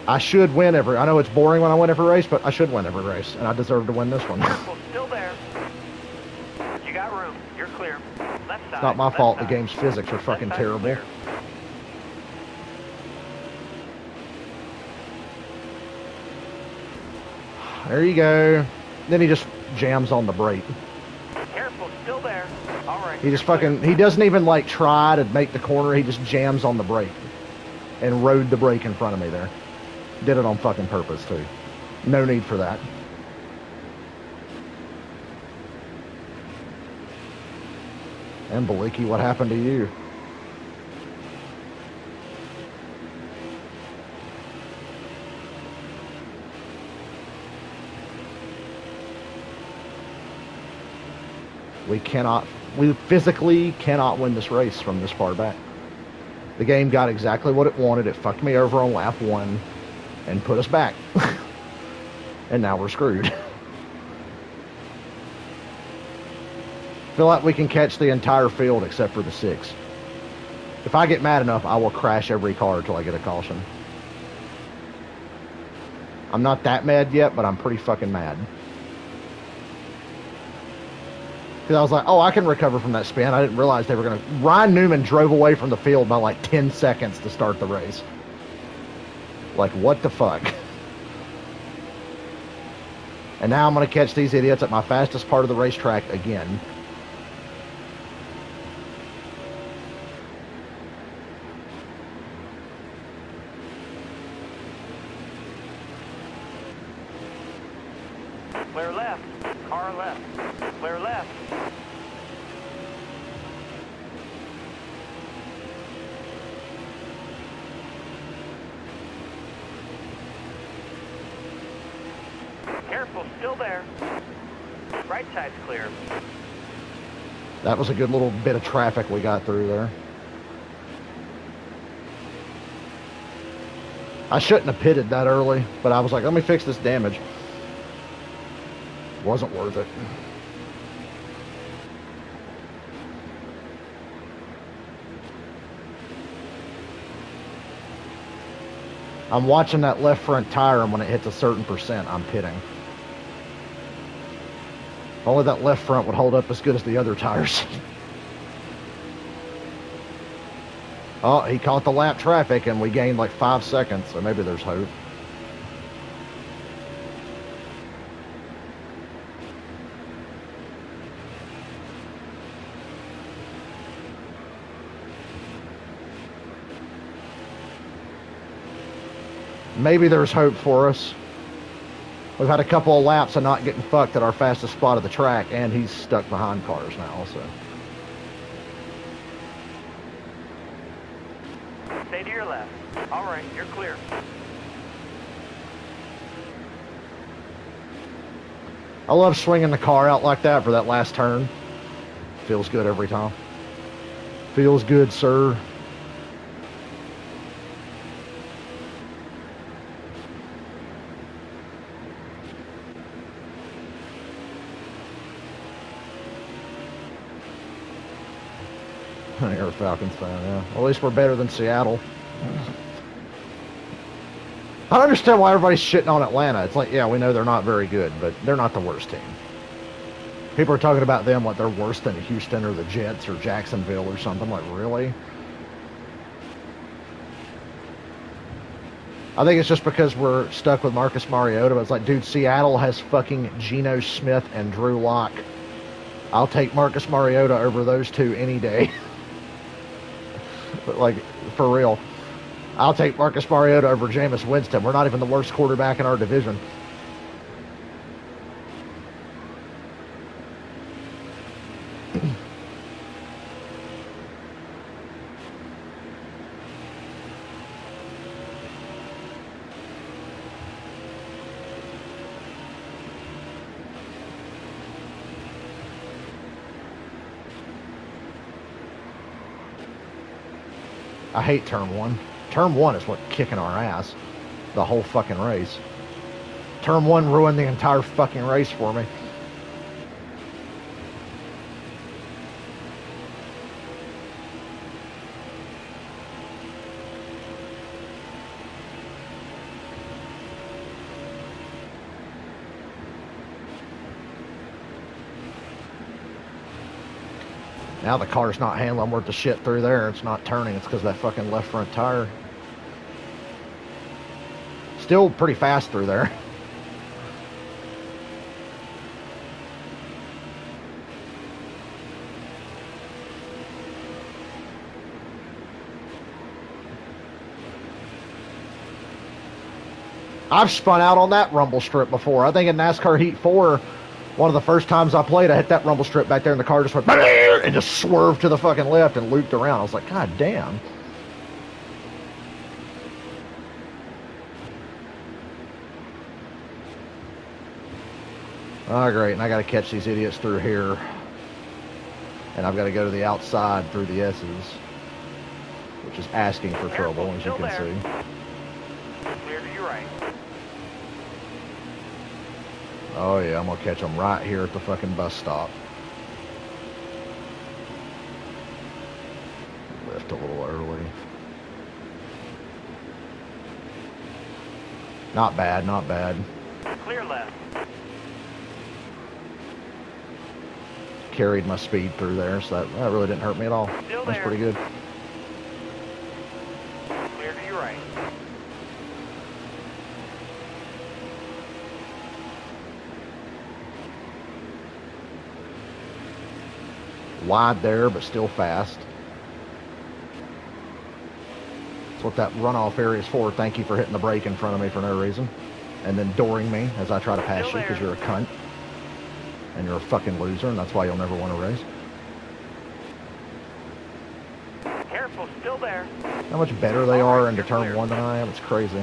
I should win every... I know it's boring when I win every race, but I should win every race. And I deserve to win this one. Careful, still there. You got room. You're clear. Left side. It's not my fault. The side. game's physics are fucking terrible. Clear. There you go. Then he just jams on the brake. Careful, still there. All right. He just fucking... He doesn't even, like, try to make the corner. He just jams on the brake. And rode the brake in front of me there. Did it on fucking purpose, too. No need for that. And Baliki, what happened to you? We physically cannot win this race from this far back. The game got exactly what it wanted. It fucked me over on lap 1 and put us back. And now we're screwed. Feel like we can catch the entire field except for the 6. If I get mad enough, I will crash every car until I get a caution. I'm not that mad yet, but I'm pretty fucking mad. Because I was like, oh, I can recover from that spin. I didn't realize they were going to... Ryan Newman drove away from the field by like 10 seconds to start the race. Like, what the fuck? And now I'm going to catch these idiots at my fastest part of the racetrack again. Clear left. Car left. Clear left. Careful, still there. Right side's clear. That was a good little bit of traffic we got through there. I shouldn't have pitted that early, but I was like, let me fix this damage. Wasn't worth it. I'm watching that left front tire, and when it hits a certain percent, I'm pitting. Only that left front would hold up as good as the other tires. Oh, he caught the lap traffic, and we gained like 5 seconds, so maybe there's hope. Maybe there's hope for us. We've had a couple of laps of not getting fucked at our fastest spot of the track, and he's stuck behind cars now, so. Stay to your left. All right, you're clear. I love swinging the car out like that for that last turn. Feels good every time. Feels good, sir. You're a Falcons fan, yeah. Well, at least we're better than Seattle. I don't understand why everybody's shitting on Atlanta. It's like, yeah, we know they're not very good, but they're not the worst team. People are talking about them like they're worse than Houston or the Jets or Jacksonville or something. Like, really? I think it's just because we're stuck with Marcus Mariota. But it's like, dude, Seattle has fucking Geno Smith and Drew Lock. I'll take Marcus Mariota over those two any day. But like, for real. I'll take Marcus Mariota over Jameis Winston. We're not even the worst quarterback in our division. I hate turn one. Turn one is what kicking our ass. The whole fucking race. Turn one ruined the entire fucking race for me. Now the car's not handling worth the shit through there. It's not turning. It's because of that fucking left front tire. Still pretty fast through there. I've spun out on that rumble strip before. I think in NASCAR Heat 4, one of the first times I played, I hit that rumble strip back there and the car just went and just swerved to the fucking left and looped around. I was like, God damn. Oh, great. And I got to catch these idiots through here. And I've got to go to the outside through the S's, which is asking for trouble, as you can see. Clear to your right. Oh, yeah, I'm going to catch them right here at the fucking bus stop. Left a little early. Not bad, not bad. Clear left. carried my speed through there, so that really didn't hurt me at all. Still That's there. pretty good. Clear to your right. Wide there, but still fast. That's what that runoff area is for. Thank you for hitting the brake in front of me for no reason. And then dooring me as I try to pass you because you're a cunt. And you're a fucking loser, and that's why you'll never win a race. Careful, still there. How much better they are into turn 1 than I am, it's crazy.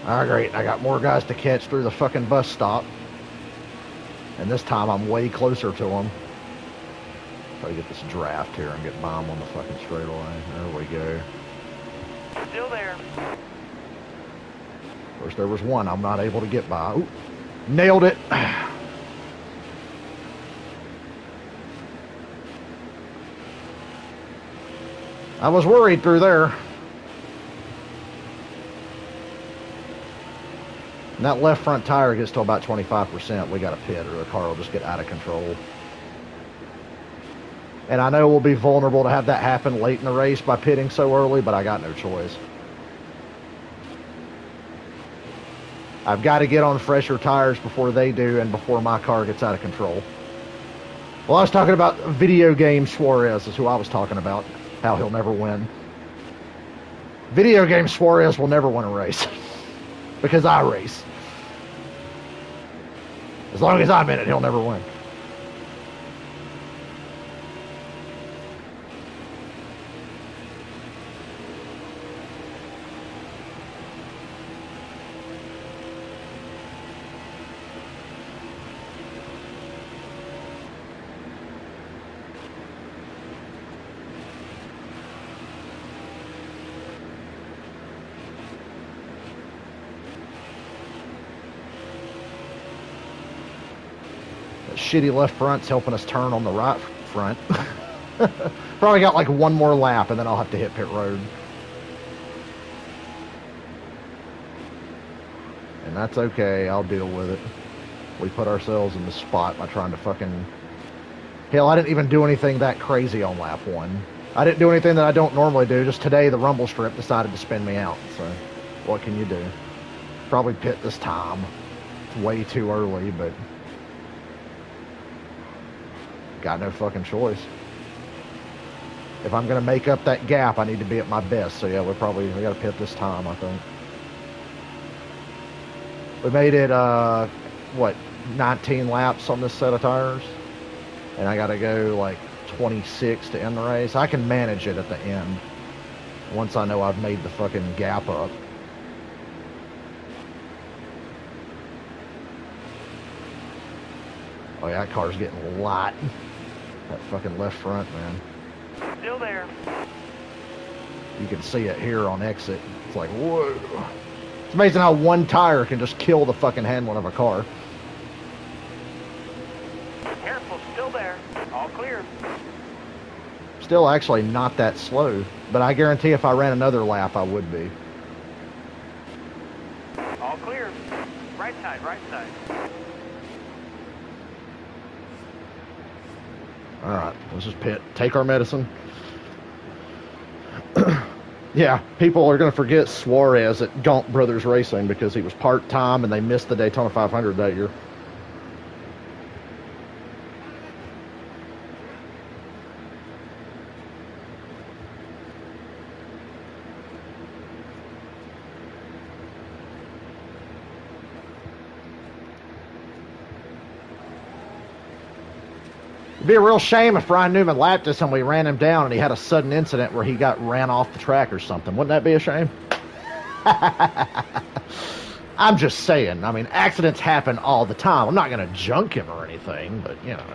Ah, great. I got more guys to catch through the fucking bus stop. And this time I'm way closer to them. Try to get this draft here and get by them on the fucking straightaway. There we go. Still there. Of course, there was one I'm not able to get by. Ooh, nailed it. I was worried through there. And that left front tire gets to about 25%. We got to pit or the car will just get out of control. And I know we'll be vulnerable to have that happen late in the race by pitting so early, but I got no choice. I've got to get on fresher tires before they do and before my car gets out of control. Well, I was talking about video game Suarez is who I was talking about. How he'll never win. Video game Suarez will never win a race. Because I race. As long as I'm in it, he'll never win. Shitty left front's helping us turn on the right front. Probably got like one more lap and then I'll have to hit pit road. And that's okay, I'll deal with it. We put ourselves in the spot by trying to fucking... Hell, I didn't even do anything that crazy on lap 1. I didn't do anything that I don't normally do. Just today the rumble strip decided to spin me out. So, what can you do? Probably pit this time. It's way too early, but... Got no fucking choice. If I'm going to make up that gap, I need to be at my best. So yeah, we got to pit this time, I think. We made it, what, 19 laps on this set of tires? And I got to go like 26 to end the race. I can manage it at the end. Once I know I've made the fucking gap up. Oh yeah, that car's getting light. That fucking left front, man. Still there. You can see it here on exit. It's like, whoa. It's amazing how one tire can just kill the fucking handling of a car. Careful, still there. All clear. Still actually not that slow, but I guarantee if I ran another lap, I would be. All clear. Right side, right side. Alright, let's just pit. Take our medicine. Yeah, people are going to forget Suarez at Gaunt Brothers Racing because he was part-time and they missed the Daytona 500 that year. It'd be a real shame if Ryan Newman lapped us and we ran him down and he had a sudden incident where he got ran off the track or something. Wouldn't that be a shame? I'm just saying. I mean, accidents happen all the time. I'm not going to junk him or anything, but, you know,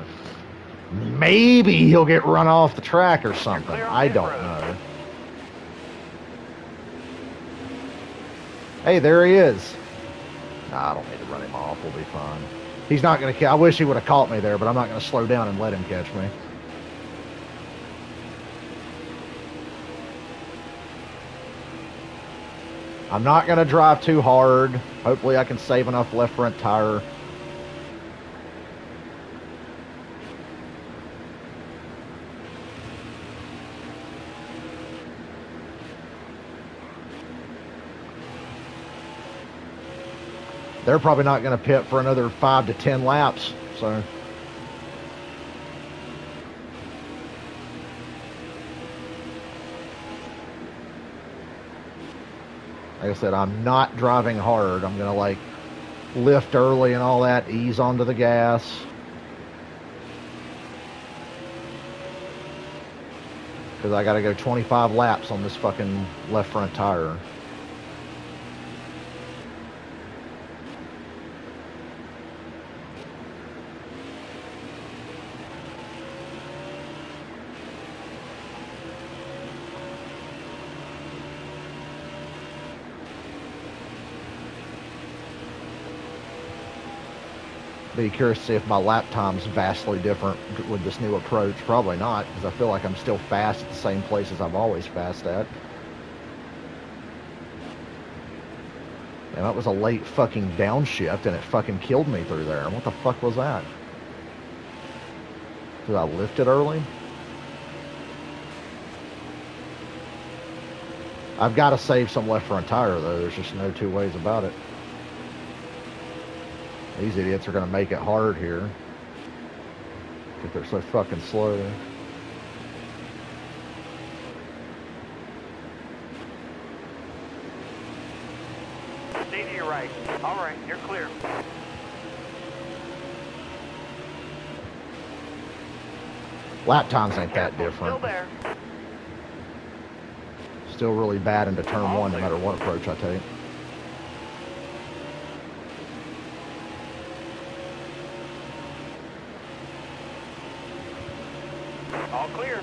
maybe he'll get run off the track or something. I don't know. Hey, there he is. Nah, I don't need to run him off. We'll be fine. He's not going to... I wish he would have caught me there, but I'm not going to slow down and let him catch me. I'm not going to drive too hard. Hopefully I can save enough left front tire. They're probably not going to pit for another 5 to 10 laps, so. Like I said, I'm not driving hard. I'm going to like lift early and all that, ease onto the gas. Because I got to go 25 laps on this fucking left front tire. Be curious to see if my lap time's vastly different with this new approach. Probably not, because I feel like I'm still fast at the same places I'm always fast at. And that was a late fucking downshift, and it fucking killed me through there. What the fuck was that? Did I lift it early? I've got to save some left front tire, though. There's just no two ways about it. These idiots are going to make it hard here. If they're so fucking slow. Stay to your right. All right, you're clear. Lap times ain't that different. Still there. Still really bad into turn one, no matter what approach I take. All clear.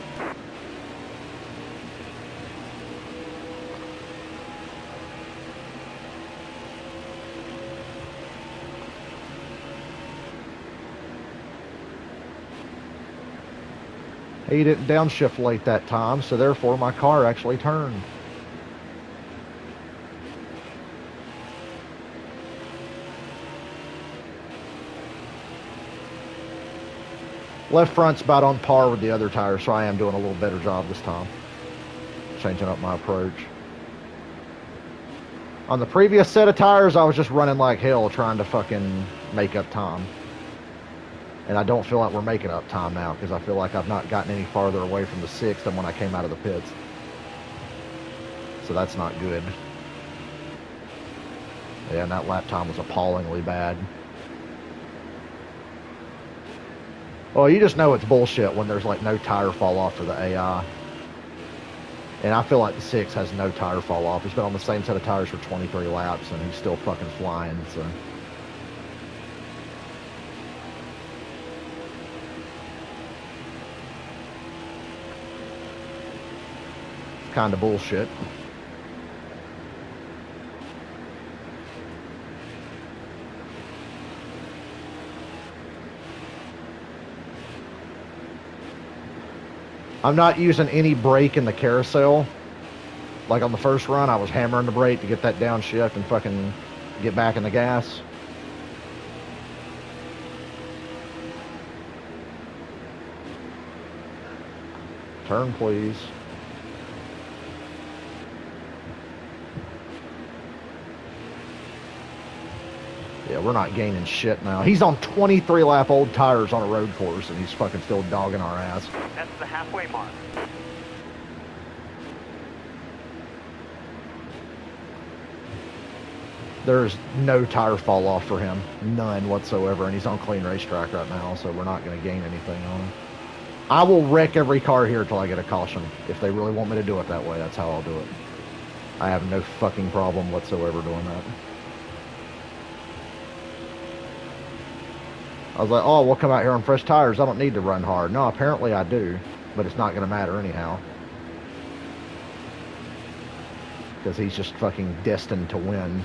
He didn't downshift late that time, so therefore my car actually turned. Left front's about on par with the other tires, so I am doing a little better job this time. Changing up my approach. On the previous set of tires, I was just running like hell trying to fucking make up time. And I don't feel like we're making up time now, because I feel like I've not gotten any farther away from the 6th than when I came out of the pits. So that's not good. Yeah, and that lap time was appallingly bad. Well, you just know it's bullshit when there's like no tire fall off for the AI. And I feel like the 6 has no tire fall off. He's been on the same set of tires for 23 laps and he's still fucking flying, so. It's kind of bullshit. I'm not using any brake in the carousel. Like on the first run, I was hammering the brake to get that downshift and fucking get back in the gas. Turn, please. Yeah, we're not gaining shit now. He's on 23 lap old tires on a road course and he's fucking still dogging our ass. That's the halfway mark. There's no tire fall off for him. None whatsoever. And he's on clean racetrack right now, so we're not going to gain anything on him. I will wreck every car here till I get a caution. If they really want me to do it that way, that's how I'll do it. I have no fucking problem whatsoever doing that. I was like, oh, we'll come out here on fresh tires. I don't need to run hard. No, apparently I do, but it's not going to matter anyhow. Because he's just fucking destined to win.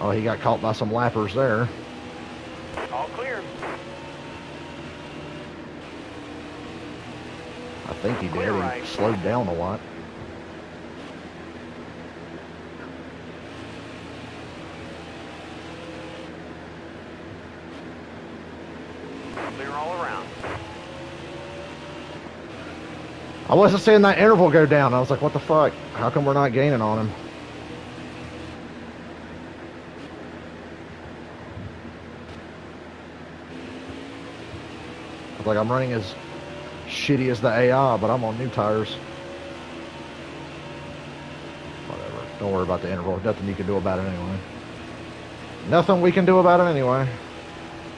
Oh, he got caught by some lappers there. All clear. I think he did. He slowed down a lot. I wasn't seeing that interval go down. I was like, what the fuck? How come we're not gaining on him? I was like, I'm running as shitty as the AI, but I'm on new tires. Whatever. Don't worry about the interval. Nothing you can do about it anyway. Nothing we can do about it anyway.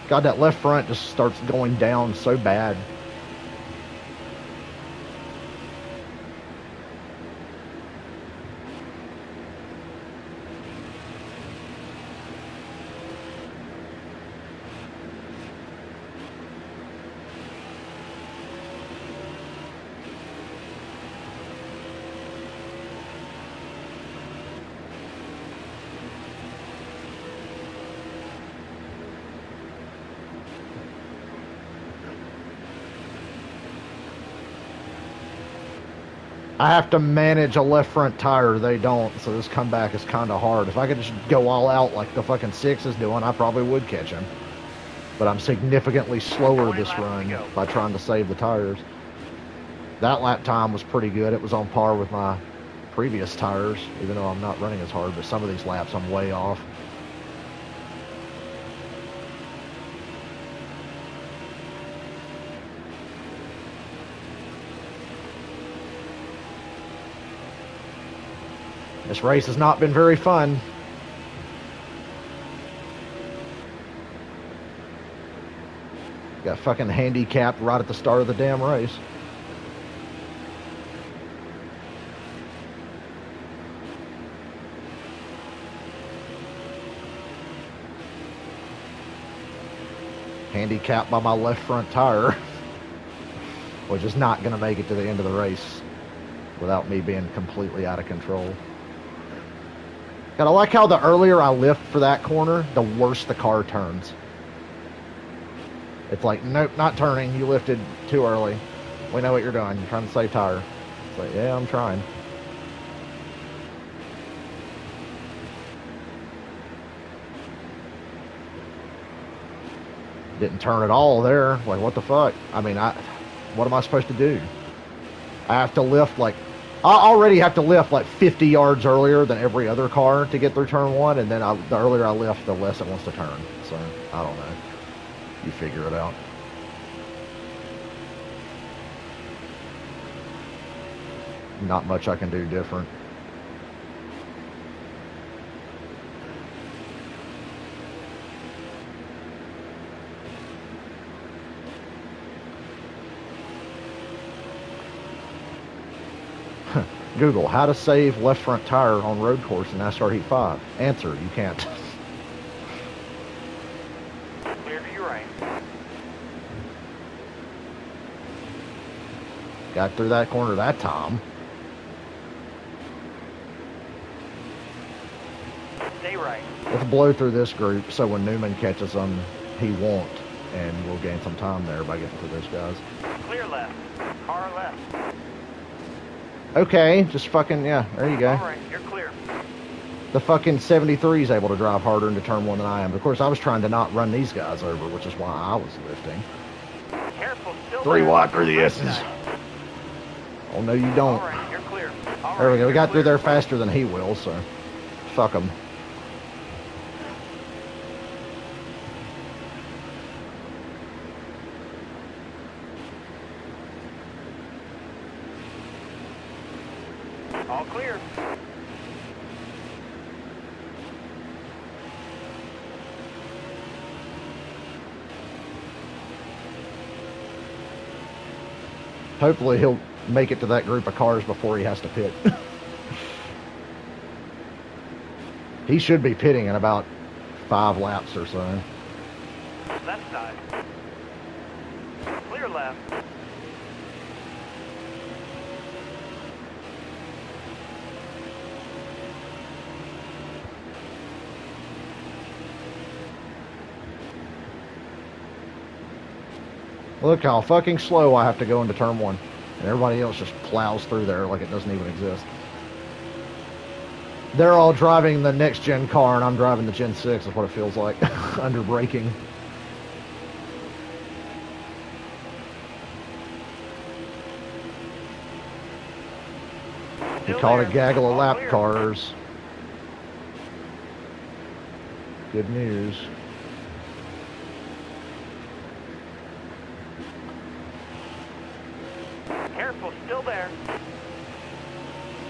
God, that left front just starts going down so bad. I have to manage a left front tire. They don't, so this comeback is kind of hard. If I could just go all out like the fucking 6 is doing, I probably would catch him. But I'm significantly slower this run by trying to save the tires. That lap time was pretty good. It was on par with my previous tires, even though I'm not running as hard, but some of these laps I'm way off. This race has not been very fun. Got fucking handicapped right at the start of the damn race. Handicapped by my left front tire, which is not going to make it to the end of the race without me being completely out of control. And I like how the earlier I lift for that corner, the worse the car turns. It's like, nope, not turning. You lifted too early. We know what you're doing. You're trying to save tire. It's like, yeah, I'm trying. Didn't turn at all there. Like, what the fuck? I mean, what am I supposed to do? I have to lift like... I already have to lift like 50 yards earlier than every other car to get through turn 1, and then the earlier I lift, the less it wants to turn. So, I don't know. You figure it out. Not much I can do different. Google, how to save left front tire on road course in NASCAR Heat 5. Answer, you can't. Clear to your right. Got through that corner that time. Stay right. Let's blow through this group so when Newman catches them, he won't. And we'll gain some time there by getting through those guys. Clear left. Car left. Okay, just fucking, yeah, there you go. All right, you're clear. The fucking 73 is able to drive harder into turn 1 than I am. Of course, I was trying to not run these guys over, which is why I was lifting. Careful, still 3 there. wide through the S's. Oh, no, you don't. All right, you're clear. All There we right, go. We you're got through clear. there faster than he will, so fuck him. All clear. Hopefully he'll make it to that group of cars before he has to pit. He should be pitting in about 5 laps or so. Left side. Clear left. Look how fucking slow I have to go into turn 1. And everybody else just plows through there like it doesn't even exist. They're all driving the next gen car and I'm driving the Gen 6 is what it feels like. Under braking. He still caught a there. gaggle of All lap clear. cars. Good news. Careful, still there.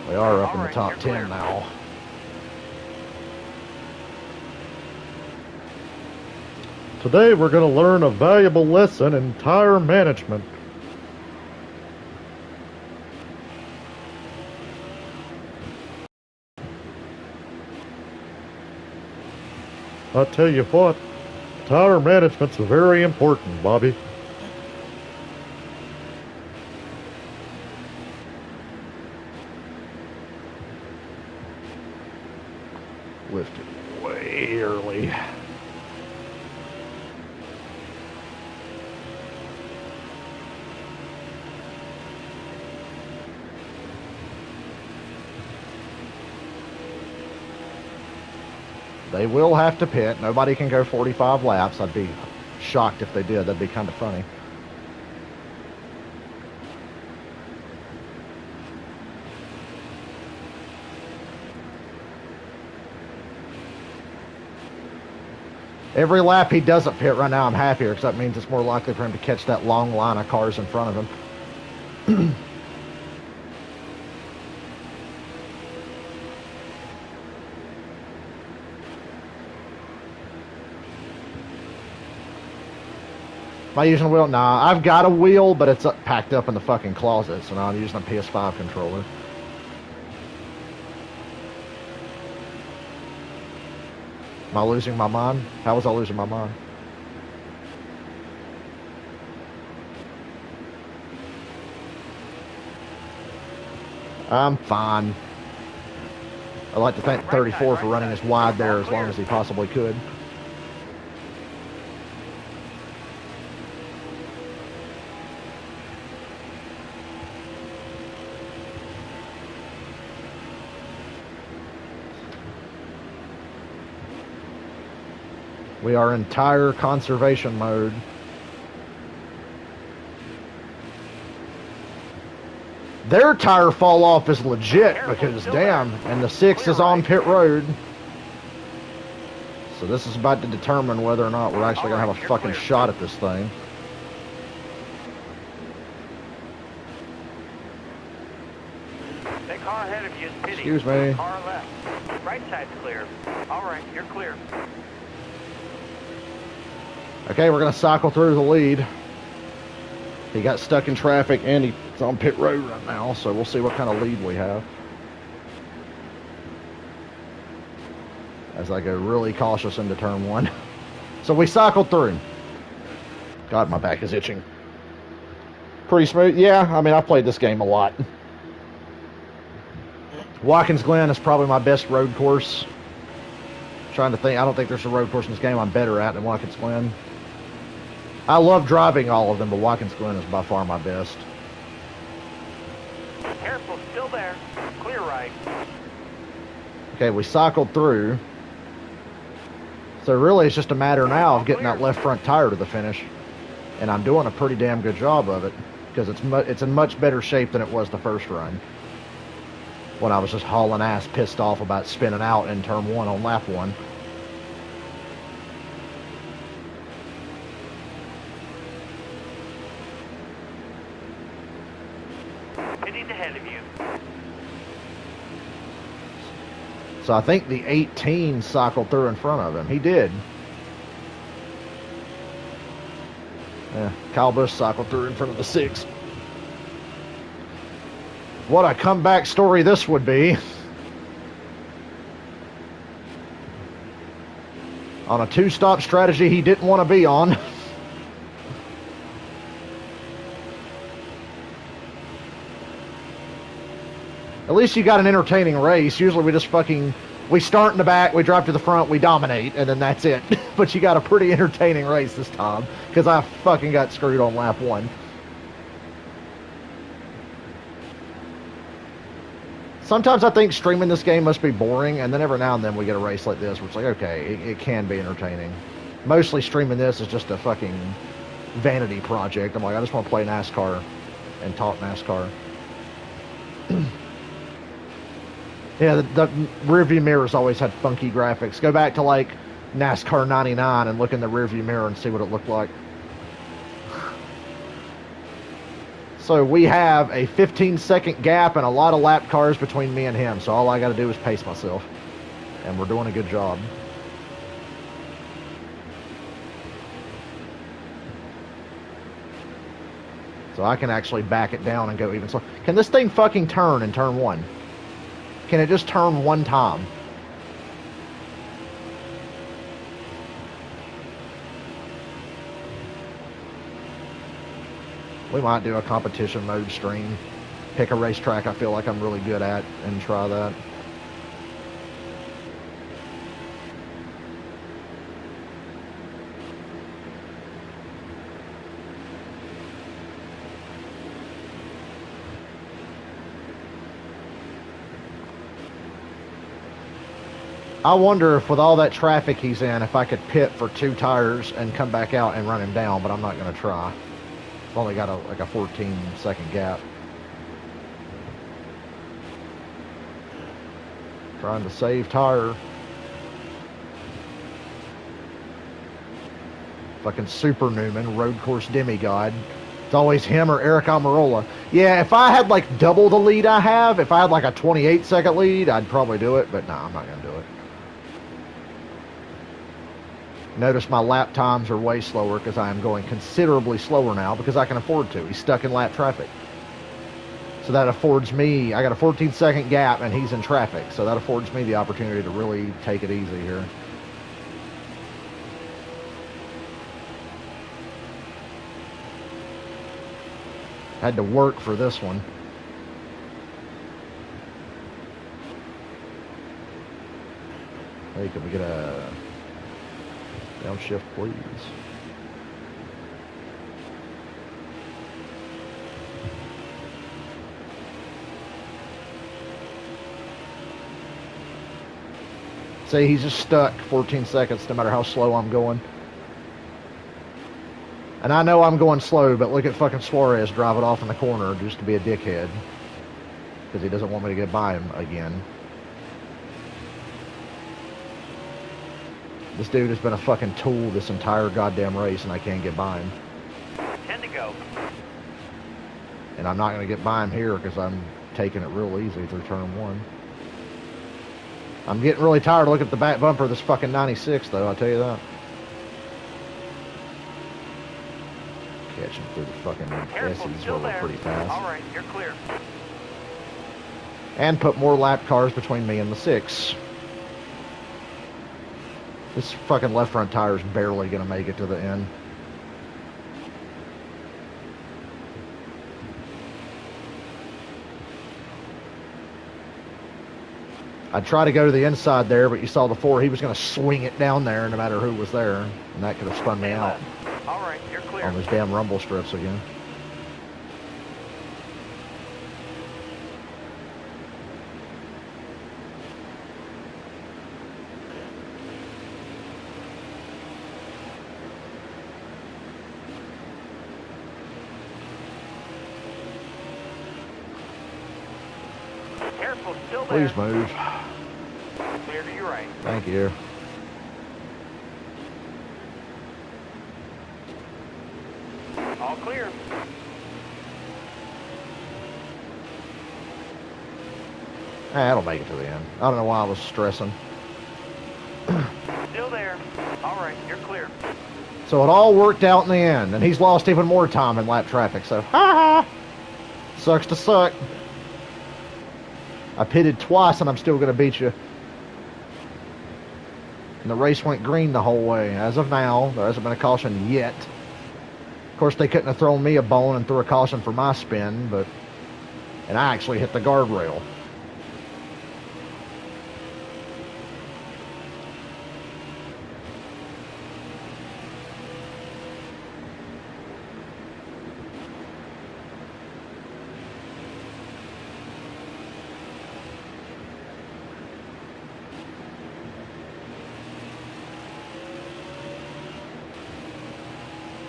We are up in All the right, top you're 10 clear. now. Today we're going to learn a valuable lesson in tire management. I'll tell you what, tire management's very important, Bobby. Lifted way early. They will have to pit. Nobody can go 45 laps. I'd be shocked if they did. That'd be kind of funny. Every lap he doesn't pit right now, I'm happier because that means it's more likely for him to catch that long line of cars in front of him. Am I using a wheel? Nah, I've got a wheel, but it's packed up in the fucking closet, so now I'm using a PS5 controller. Am I losing my mind? How was I losing my mind? I'm fine. I'd like to thank 34 for running as wide there as long as he possibly could. We are in tire conservation mode. Their tire fall off is legit because damn, and the 6 is on pit road. So this is about to determine whether or not we're actually going to have a fucking shot at this thing. That car ahead of you is pitting. Excuse me. Car left. Right side's clear. All right, you're clear. Okay, we're going to cycle through the lead. He got stuck in traffic and he's on pit road right now, so we'll see what kind of lead we have. As I go really cautious into turn 1. So we cycled through. God, my back is itching. Pretty smooth. Yeah, I mean, I played this game a lot. Watkins Glen is probably my best road course. Trying to think, I don't think there's a road course in this game I'm better at than Watkins Glen. I love driving all of them, but Watkins Glen is by far my best. Careful, still there. Clear right. Okay, we cycled through. So really it's just a matter now of getting that left front tire to the finish. And I'm doing a pretty damn good job of it because it's in much better shape than it was the first run. When I was just hauling ass pissed off about spinning out in turn 1 on lap 1. Pitting ahead of you. So I think the 18 cycled through in front of him. He did. Yeah, Kyle Busch cycled through in front of the 6. What a comeback story this would be. On a 2-stop strategy he didn't want to be on. At least you got an entertaining race. Usually we just we start in the back, we drive to the front, we dominate, and then that's it. But you got a pretty entertaining race this time, because I fucking got screwed on lap 1. Sometimes I think streaming this game must be boring, and then every now and then we get a race like this where it's like, okay, it can be entertaining. Mostly streaming this is just a fucking vanity project. I'm like, I just want to play NASCAR and talk NASCAR. Yeah, the rearview mirrors always had funky graphics. Go back to like NASCAR 99 and look in the rearview mirror and see what it looked like. So we have a 15-second gap and a lot of lap cars between me and him. So all I got to do is pace myself. And we're doing a good job. So I can actually back it down and go even slower. Can this thing fucking turn in turn one? Can it just turn one time? We might do a competition mode stream. Pick a racetrack I feel like I'm really good at and try that. I wonder if with all that traffic he's in, if I could pit for 2 tires and come back out and run him down, but I'm not going to try. I've only got like a 14-second gap. Trying to save tire. Fucking Super Newman, road course demigod. It's always him or Eric Almirola. Yeah, if I had like double the lead I have, if I had like a 28-second lead, I'd probably do it, but no, I'm not going to do it. Notice my lap times are way slower because I am going considerably slower now because I can afford to. He's stuck in lap traffic. So that affords me, I got a 14-second gap and he's in traffic. So that affords me the opportunity to really take it easy here. Had to work for this one. Hey, can we get a downshift, please? See, he's just stuck 14 seconds no matter how slow I'm going. And I know I'm going slow, but look at fucking Suarez driving off in the corner just to be a dickhead. Because he doesn't want me to get by him again. This dude has been a fucking tool this entire goddamn race and I can't get by him. 10 to go. And I'm not going to get by him here because I'm taking it real easy through turn one. I'm getting really tired of looking at the back bumper of this fucking 96 though, I'll tell you that. Catching through the fucking S's where we're pretty fast. All right, you're clear. And put more lap cars between me and the 6. This fucking left front tire is barely going to make it to the end. I'd try to go to the inside there, but you saw the 4. He was going to swing it down there no matter who was there. And that could have spun me out. All right, you're clear. On those damn rumble strips again. Careful, still there. Please move. Clear to your right. Thank you. All clear. That'll make it to the end. I don't know why I was stressing. Still there. All right, you're clear. So it all worked out in the end, and he's lost even more time in lap traffic, so ha ha! Sucks to suck. I pitted twice and I'm still going to beat you. And the race went green the whole way. As of now, there hasn't been a caution yet. Of course, they couldn't have thrown me a bone and threw a caution for my spin, but... And I actually hit the guardrail.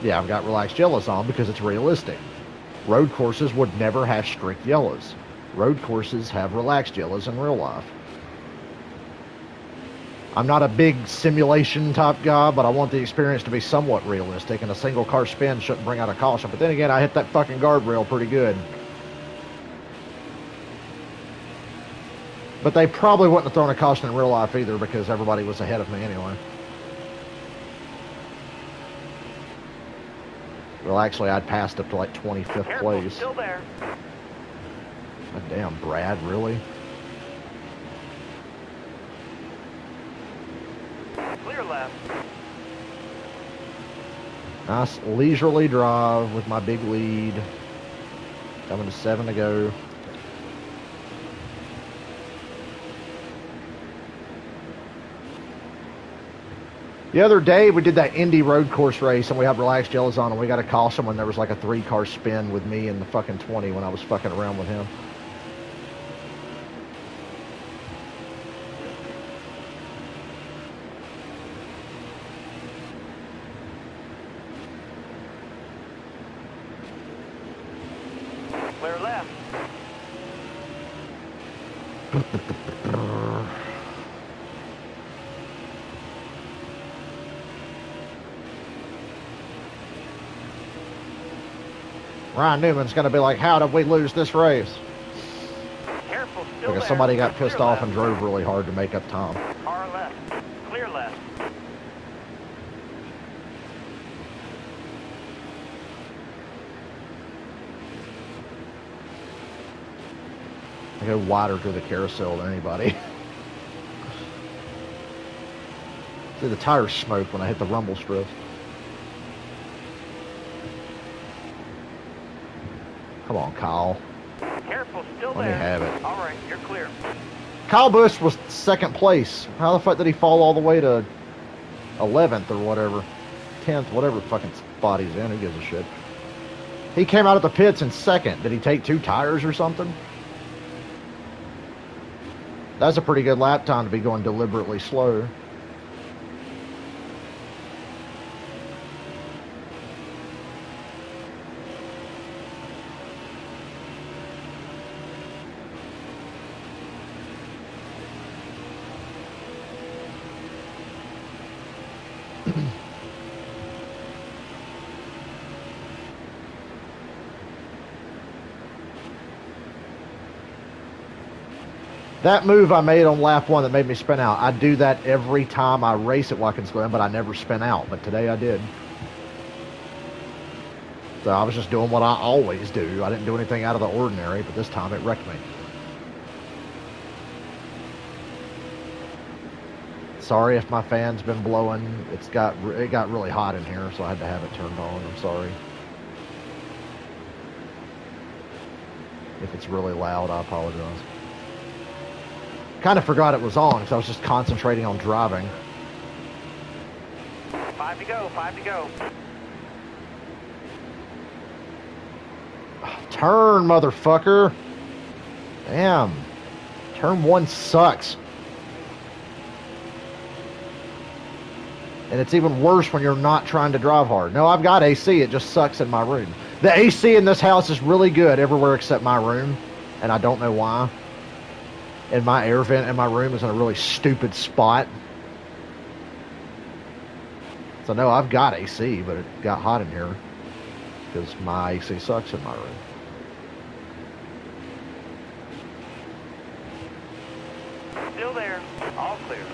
Yeah, I've got relaxed yellows on because it's realistic. Road courses would never have strict yellows. Road courses have relaxed yellows in real life. I'm not a big simulation type guy, but I want the experience to be somewhat realistic, and a single car spin shouldn't bring out a caution. But then again, I hit that fucking guardrail pretty good. But they probably wouldn't have thrown a caution in real life either, because everybody was ahead of me anyway. Well, actually, I'd passed up to like 25th Careful, place. still there. God damn, Brad, really? Clear left. Nice leisurely drive with my big lead. Coming to 7 to go. The other day, we did that Indy road course race, and we had relaxed yellows on, and we got a caution when there was like a 3-car spin with me in the fucking 20 when I was fucking around with him. Clear left. Ryan Newman's going to be like, how did we lose this race? Careful, still Because there. somebody got pissed Clear off left. and drove really hard to make up time. Car left. Clear left. I go wider through the carousel than anybody. See, the tires smoked when I hit the rumble strip. Come on, Kyle. Careful, still Let me there. have it. All right, you're clear. Kyle Busch was second place. How the fuck did he fall all the way to 11th or whatever? 10th, whatever fucking spot he's in. Who gives a shit? He came out of the pits in second. Did he take 2 tires or something? That's a pretty good lap time to be going deliberately slow. That move I made on lap 1 that made me spin out, I do that every time I race at Watkins Glen, but I never spin out. But today I did. So I was just doing what I always do. I didn't do anything out of the ordinary, but this time it wrecked me. Sorry if my fan's been blowing. It got really hot in here, so I had to have it turned on. I'm sorry. If it's really loud, I apologize. Kind of forgot it was on because I was just concentrating on driving. 5 to go, 5 to go. Turn, motherfucker. Damn. Turn 1 sucks. And it's even worse when you're not trying to drive hard. No, I've got AC. It just sucks in my room. The AC in this house is really good everywhere except my room. And I don't know why. And my air vent in my room is in a really stupid spot. So no, I've got AC, but it got hot in here because my AC sucks in my room. Still there. All clear.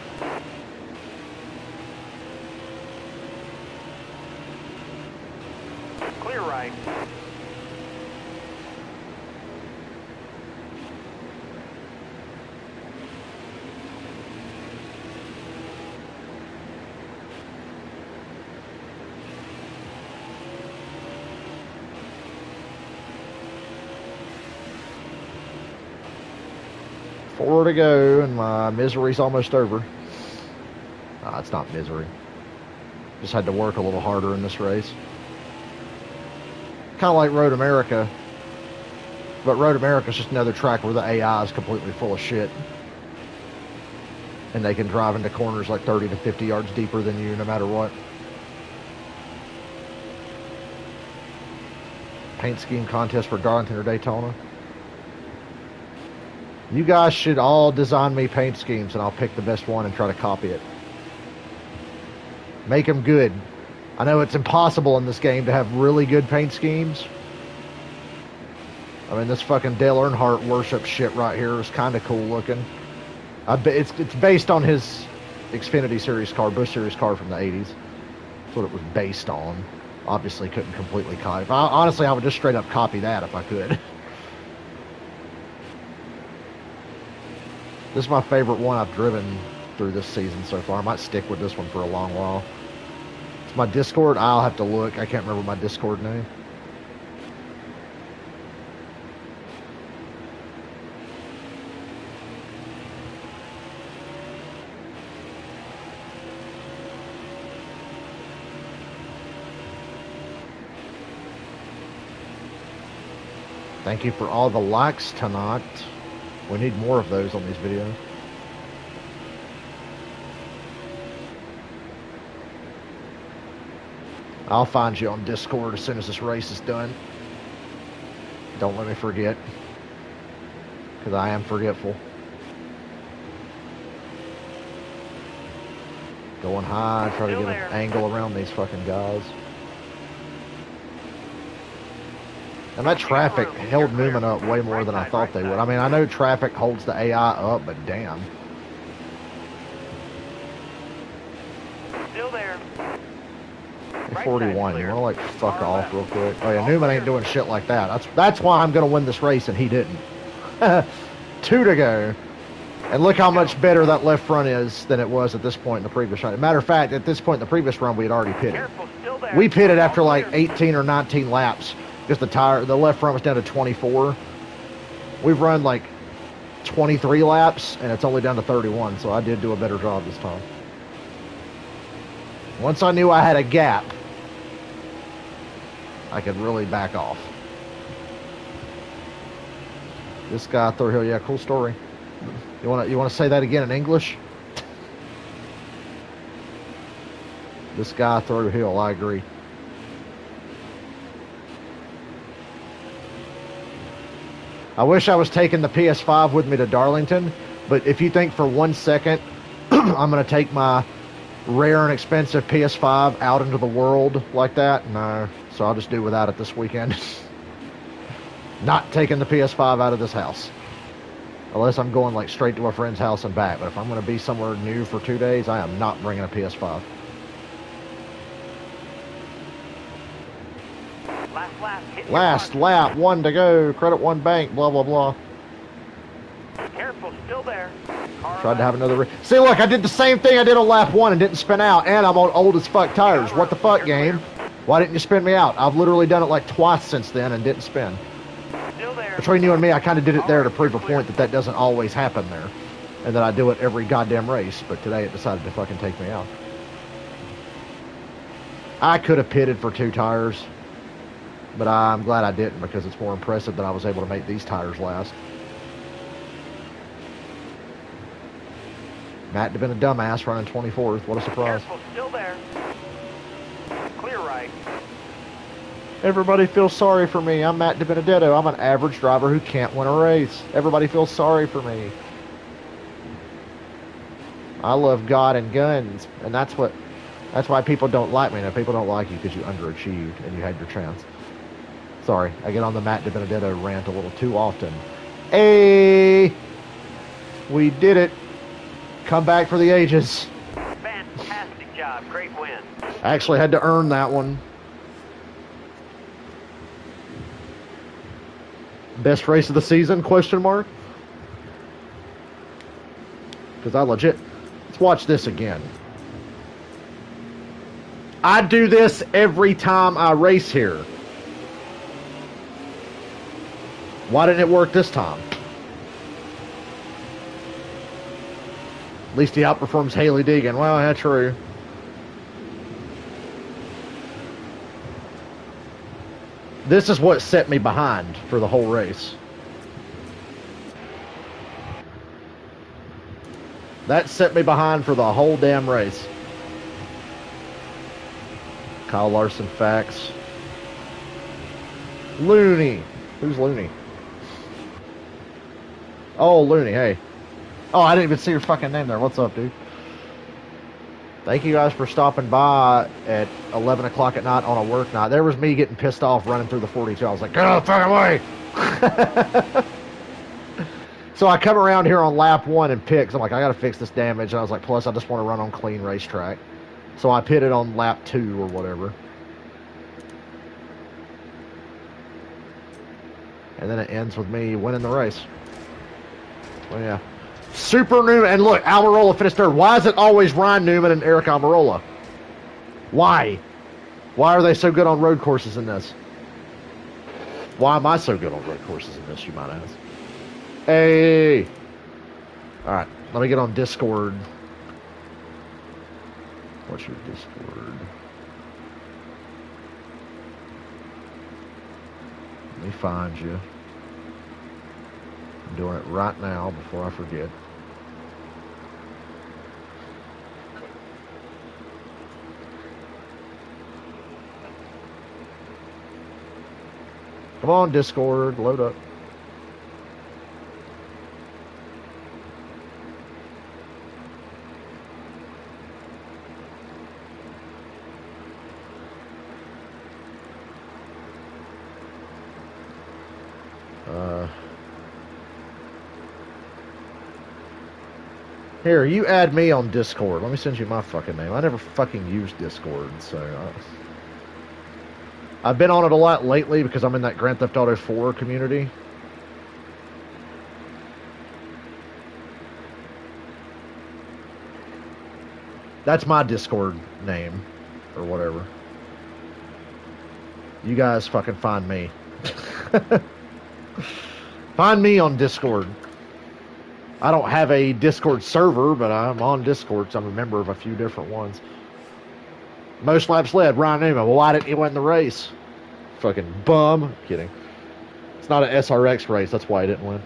Clear right. Four to go, and my misery's almost over. It's not misery. Just had to work a little harder in this race. Kind of like Road America. But Road America is just another track where the AI is completely full of shit. And they can drive into corners like 30 to 50 yards deeper than you no matter what. Paint scheme contest for Darlington or Daytona. You guys should all design me paint schemes, and I'll pick the best one and try to copy it. Make them good. I know it's impossible in this game to have really good paint schemes. I mean, this fucking Dale Earnhardt worship shit right here is kind of cool looking. It's based on his Xfinity Series car, Busch Series car from the 80s. That's what it was based on. Obviously couldn't completely copy. Honestly, I would just straight up copy that if I could. This is my favorite one I've driven through this season so far. I might stick with this one for a long while. It's my Discord. I'll have to look. I can't remember my Discord name. Thank you for all the likes tonight. We need more of those on these videos. I'll find you on Discord as soon as this race is done. Don't let me forget, because I am forgetful. Going high, try to get an angle around these fucking guys. And that traffic held Newman up way more than I thought they would. I mean, I know traffic holds the AI up, but damn. Still there. 41, you want to like fuck off real quick? Oh yeah, Newman ain't doing shit like that. That's why I'm going to win this race, and he didn't. 2 to go. And look how much better that left front is than it was at this point in the previous run. Matter of fact, at this point in the previous run, we had already pitted. We pitted after like 18 or 19 laps. Because the left front was down to 24. We've run like 23 laps, and it's only down to 31, so I did do a better job this time. Once I knew I had a gap, I could really back off. This guy through hill, yeah, cool story. You wanna say that again in English? This guy through hill, I agree. I wish I was taking the PS5 with me to Darlington, but if you think for 1 second I'm going to take my rare and expensive PS5 out into the world like that, no. So I'll just do without it this weekend. Not taking the PS5 out of this house. Unless I'm going like straight to a friend's house and back. But if I'm going to be somewhere new for 2 days, I am not bringing a PS5. Last lap, 1 to go, credit 1 bank, blah, blah, blah. Careful, still there. Tried to have another... See, look, I did the same thing I did on lap 1 and didn't spin out, and I'm on old as fuck tires. What the fuck, game? Why didn't you spin me out? I've literally done it like twice since then and didn't spin. Still there. Between you and me, I kind of did it there to prove a point that doesn't always happen there. And that I do it every goddamn race, but today it decided to fucking take me out. I could have pitted for 2 tires. But I'm glad I didn't, because it's more impressive that I was able to make these tires last. Matt have been a dumbass running 24th. What a surprise. Careful, still there. Clear right. Everybody feels sorry for me. I'm Matt DiBenedetto. I'm an average driver who can't win a race. Everybody feels sorry for me. I love God and guns, and that's why people don't like me. Now, people don't like you because you underachieved and you had your chance. Sorry, I get on the Matt DiBenedetto rant a little too often. Hey, we did it. Come back for the ages. Fantastic job. Great win. I actually had to earn that one. Best race of the season, question mark? Because I legit... Let's watch this again. I do this every time I race here. Why didn't it work this time? At least he outperforms Haley Deegan. Well, that's true. This is what set me behind for the whole race. That set me behind for the whole damn race. Kyle Larson facts. Looney. Who's Looney? Oh, Looney, hey. Oh, I didn't even see your fucking name there. What's up, dude? Thank you guys for stopping by at 11 o'clock at night on a work night. There was me getting pissed off running through the 42. I was like, get out of the fucking way! So I come around here on lap 1 and pit, 'cause I'm like, I gotta fix this damage. And I was like, plus I just want to run on clean racetrack. So I pitted on lap 2 or whatever. And then it ends with me winning the race. Oh, yeah. Super Newman. And look, Almirola finished third. Why is it always Ryan Newman and Eric Almirola? Why? Why are they so good on road courses in this? Why am I so good on road courses in this, you might ask? Hey! Alright, let me get on Discord. What's your Discord? Let me find you. I'm doing it right now before I forget. Come on, Discord, load up. Here, you add me on Discord. Let me send you my fucking name. I never fucking use Discord, so... I've been on it a lot lately because I'm in that Grand Theft Auto 4 community. That's my Discord name, or whatever. You guys fucking find me. Find me on Discord. I don't have a Discord server, but I'm on Discord, so I'm a member of a few different ones. Most laps led, Ryan Newman. Well, why didn't he win the race? Fucking bum. Kidding. It's not an SRX race, that's why he didn't win.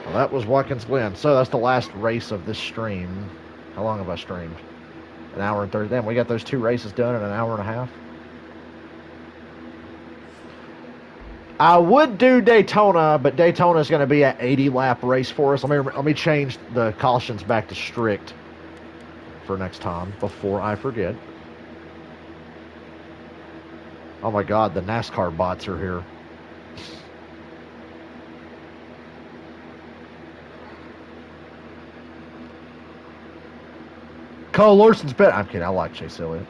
Well, that was Watkins Glen. So that's the last race of this stream. How long have I streamed? An hour and 30. Damn, we got those 2 races done in an hour and a half. I would do Daytona, but Daytona is going to be an 80-lap race for us. Let me change the cautions back to strict for next time before I forget. Oh my God, the NASCAR bots are here. Cole Larson's bet. I'm kidding. I like Chase Elliott.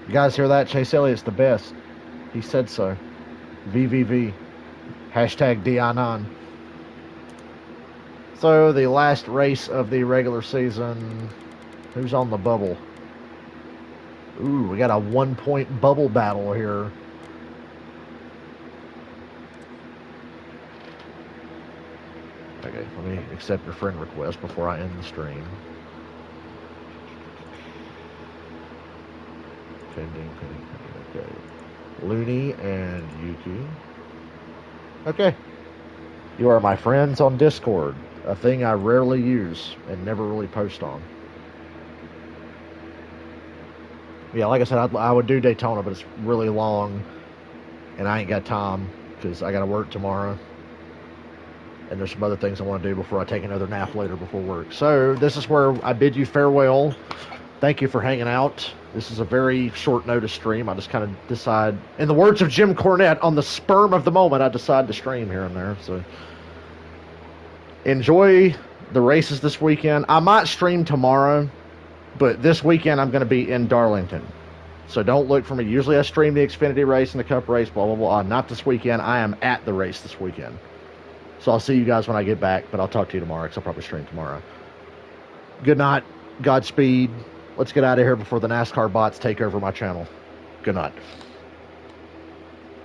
You guys hear that? Chase Elliott's the best. He said so. VVV. Hashtag DI9. So, the last race of the regular season. Who's on the bubble? Ooh, we got a 1-point bubble battle here. Okay, let me accept your friend request before I end the stream. Pending. Okay. Looney and Yuki. Okay. You are my friends on Discord, a thing I rarely use and never really post on. Yeah, like I said, I would do Daytona, but it's really long, and I ain't got time because I got to work tomorrow. And there's some other things I want to do before I take another nap later before work. So this is where I bid you farewell. Thank you for hanging out. This is a very short notice stream. I just kind of decide, in the words of Jim Cornette, on the sperm of the moment, I decide to stream here and there. So enjoy the races this weekend. I might stream tomorrow, but this weekend I'm going to be in Darlington. So don't look for me. Usually I stream the Xfinity race and the Cup race, blah, blah, blah. Not this weekend. I am at the race this weekend. So I'll see you guys when I get back, but I'll talk to you tomorrow because I'll probably stream tomorrow. Good night. Godspeed. Let's get out of here before the NASCAR bots take over my channel. Good night.